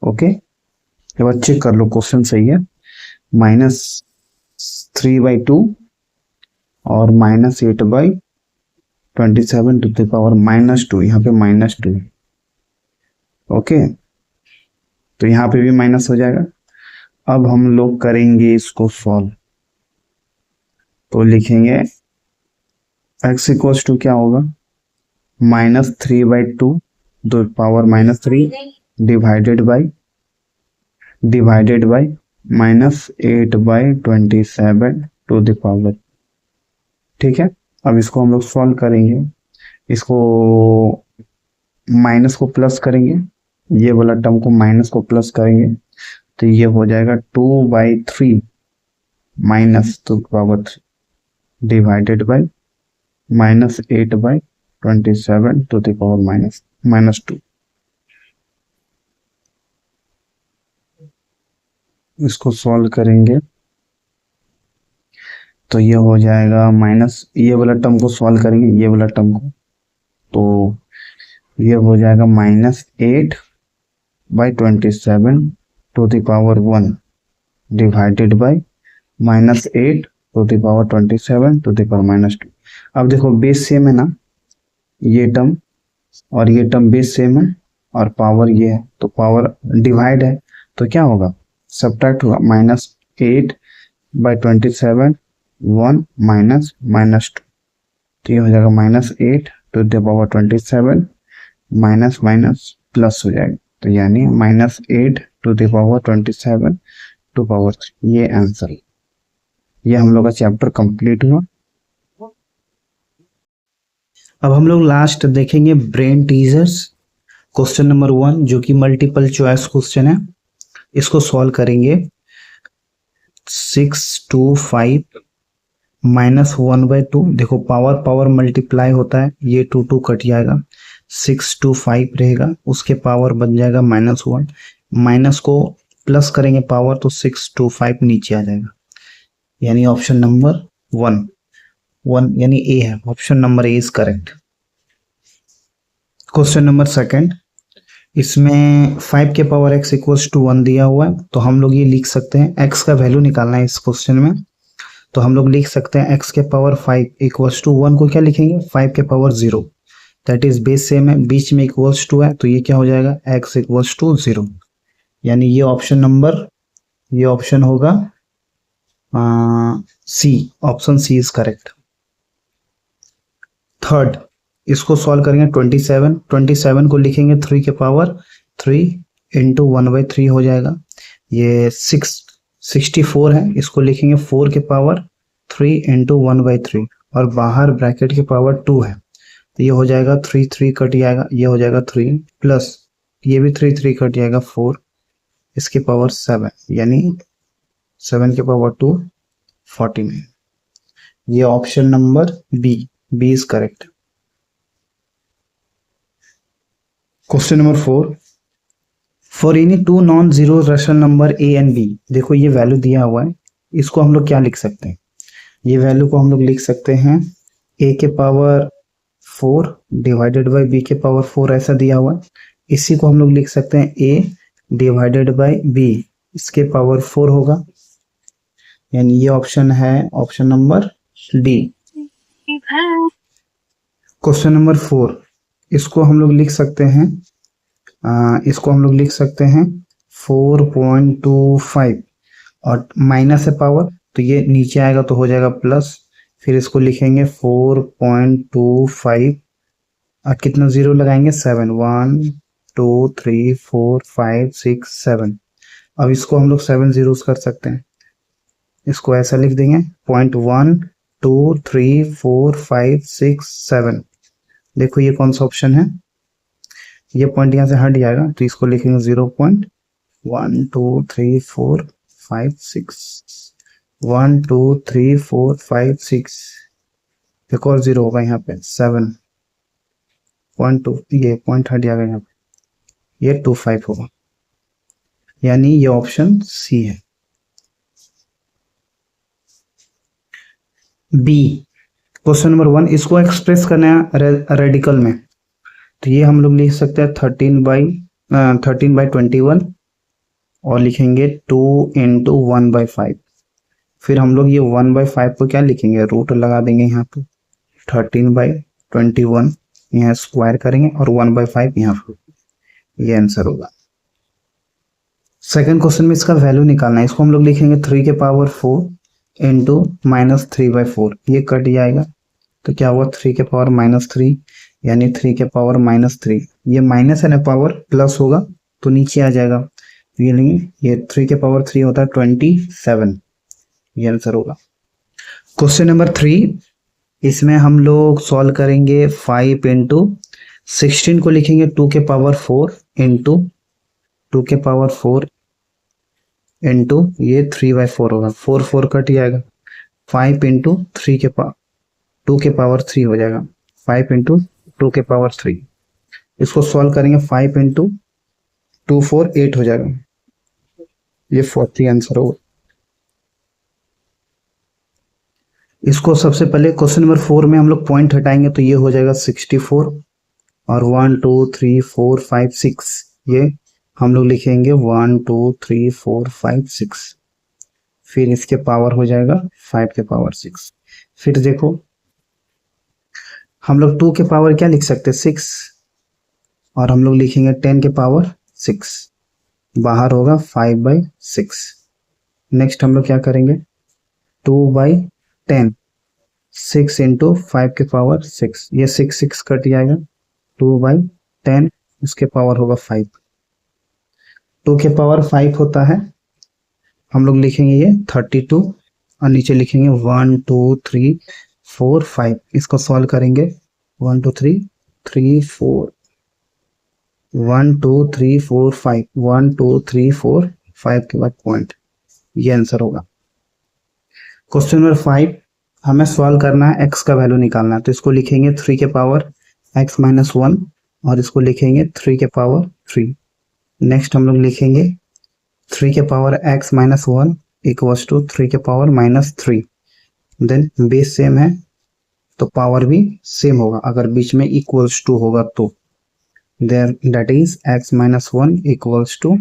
[SPEAKER 1] ओके, एक बार चेक कर लो क्वेश्चन सही है। -3/2 और -8/27 टू द पावर -2, यहाँ पे -2। ओके, तो यहाँ पे भी माइनस हो जाएगा। अब हम लोग करेंगे इसको सॉल्व, तो लिखेंगे x इक्वल्स टू क्या होगा, -3/2 to the power -3 divided by -8/27 to the power. ठीक है, अब इसको हम लोग सॉल्व करेंगे, इसको माइनस को प्लस करेंगे, ये वाला टर्म को माइनस को प्लस करेंगे तो ये हो जाएगा 2/3 minus to power 3 divided by -8/27 to the power -2। इसको सॉल्व करेंगे तो ये हो जाएगा माइनस, ये वाला टर्म को सॉल्व करेंगे, ये वाला टर्म को, तो ये हो जाएगा -8/27 to the power 1 divided by -8 to the power 27 to the power -2। अब देखो बेस सेम है ना, ये टर्म और ये टर्म बेस सेम है और पावर ये है, तो पावर डिवाइड है तो क्या होगा, सब्ट्रैक्ट होगा, -8/27 1 -2, तो ये हो जाएगा -8 to the power 27 minus plus हो जाएगा, तो यानी -8 to the power 27 to power 3। ये आंसर, ये हम लोग का चैप्टर कंप्लीट हुआ। अब हम लोग लास्ट देखेंगे ब्रेन टीजर्स, क्वेश्चन नंबर 1 जो कि मल्टीपल चॉइस क्वेश्चन है। इसको सॉल्व करेंगे। 6 2 5 -1/2, देखो पावर मल्टीप्लाई होता है, ये 2 2 कट जाएगा, 6 2 5 रहेगा, उसके पावर बन जाएगा -1, माइनस को प्लस करेंगे पावर तो 6 2 5 नीचे आ जाएगा, यानी ऑप्शन नंबर 1 यानी ए है, option number A is correct. Question number 2, इसमें 5 के पावर x इक्वल्स टू 1 दिया हुआ है, तो हम लोग ये लिख सकते हैं, x का वैल्यू निकालना है इस क्वेश्चन में, तो हम लोग लिख सकते हैं x के पावर 5 इक्वल्स टू 1 को क्या लिखेंगे, 5 के power 0, that is base same है, बीच में इक्वल्स टू है, तो ये क्या हो जाएगा, x इक्वल्स टू 0, यानी ये ऑप्शन होगा C, option C is correct. Third, इसको सॉल्व करेंगे। 27 को लिखेंगे 3 के पावर 3 इंटू 1/3 हो जाएगा, ये 64 है, इसको लिखेंगे 4 के पावर 3 इंटू 1/3 और बाहर ब्रैकेट के पावर 2 है, तो ये हो जाएगा 3 3 कट जाएगा, ये हो जाएगा 3 प्लस ये भी 3 3 कट जाएगा 4, इसके पावर 7, यानी 7 के पावर 2 49। ये option number b is correct. Question number 4, for any 2 non zero rational number a and b, देखो ये वैल्यू दिया हुआ है, इसको हम लोग क्या लिख सकते हैं, ये वैल्यू को हम लोग लिख सकते हैं a के पावर 4 डिवाइडेड बाय b के पावर 4, ऐसा दिया हुआ है, इसी को हम लोग लिख सकते हैं a डिवाइडेड बाय b, इसके पावर 4 होगा, यानी ये ऑप्शन है option number D. Question number 4, इसको हम लोग लिख सकते हैं 4.25 और माइनस है पावर, तो ये नीचे आएगा तो हो जाएगा प्लस, फिर इसको लिखेंगे 4.25 और कितना जीरो लगाएंगे, 7, 1 2 3 4 5 6 7, अब इसको हम लोग 7 जीरोस कर सकते हैं, इसको ऐसा लिख देंगे 0.1 2 3 4 5 6 7, देखो ये कौन सा ऑप्शन है, ये पॉइंट यहाँ से हट जाएगा, तो इसको लिखेंगे 0.1 2 3 4 5 6 1 2 3 4 5 6, एक और 0 होगा यहाँ पे 7 0.2, ये पॉइंट हट जाएगा यहाँ पे, ये 25 होगा, यानी ये ऑप्शन सी है। बी क्वेश्चन नंबर 1, इसको एक्सप्रेस करना है रेडिकल में, तो ये हम लोग लिख सकते हैं 13/21 और लिखेंगे 2 × 1/5। फिर हम लोग ये 1/5 को क्या लिखेंगे, रूट लगा देंगे यहाँ पे, 13/21 यहाँ स्क्वायर करेंगे और 1/5 यहाँ पे, ये आंसर होगा। सेकंड क्वेश्चन में इसका वैल्यू निकालना है, इसको हम लोग लिखेंगे 3 के पावर 4 इंटू -3/4, ये कट जाएगा तो क्या हुआ 3 के पावर -3, यानी 3 के पावर -3, ये माइनस है ना, पावर प्लस होगा तो नीचे आ जाएगा, ये लेंगे, ये 3 के पावर 3 होता है 27, ये आंसर होगा। क्वेश्चन नंबर 3, इसमें हम लोग सॉल्व करेंगे 5 × 16 को लिखेंगे 2 के पावर 4 इंटू 2 के पावर 4 इंटू ये 3/4 होगा, 4 4 कट जाएगा, 5 × 3 के पावर 2 के पावर 3 हो जाएगा, 5 × 2 के पावर 3, इसको सॉल्व करेंगे 5 × 2 4 8 हो जाएगा, ये 40 आंसर होगा। इसको सबसे पहले क्वेश्चन नंबर 4 में हम लोग पॉइंट हटाएंगे तो ये हो जाएगा 64 और 1 2 3 4 5 6, ये हम लोग लिखेंगे 1 2 3 4 5 6, फिर इसके पावर हो जाएगा 5 के पावर 6। फिर देखो हम लोग 2 के पावर क्या लिख सकते हैं 6, और हम लोग लिखेंगे 10 के पावर 6, बाहर होगा 5/6। नेक्स्ट हम लोग क्या करेंगे 2/10, 6 × 5 के पावर 6, ये 6 6 कट जाएगा, 2/10 उसके पावर होगा 5, 2 के पावर 5 होता है, हम लोग लिखेंगे ये 32 और नीचे लिखेंगे 1 2 3 4 5, इसको सॉल्व करेंगे 1 2 3 3 4 1 2 3 4 5 1 2 3 4 5 के बाद पॉइंट, ये आंसर होगा। क्वेश्चन नंबर 5, हमें सॉल्व करना है x का वैल्यू निकालना है, तो इसको लिखेंगे 3 के पावर x - 1 और इसको लिखेंगे 3 के पावर 3। नेक्स्ट हम लोग लिखेंगे 3 के पावर x - 1 इक्वल्स टू 3 के पावर -3, देन बेस सेम है तो पावर भी सेम होगा, अगर बीच में इक्वल्स टू होगा तो, there that is x - 1 equals to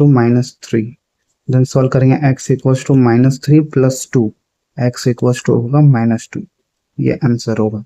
[SPEAKER 1] -3, then solve करेंगे x equals to -3 + 2, x equals to होगा -2, ये आंसर होगा।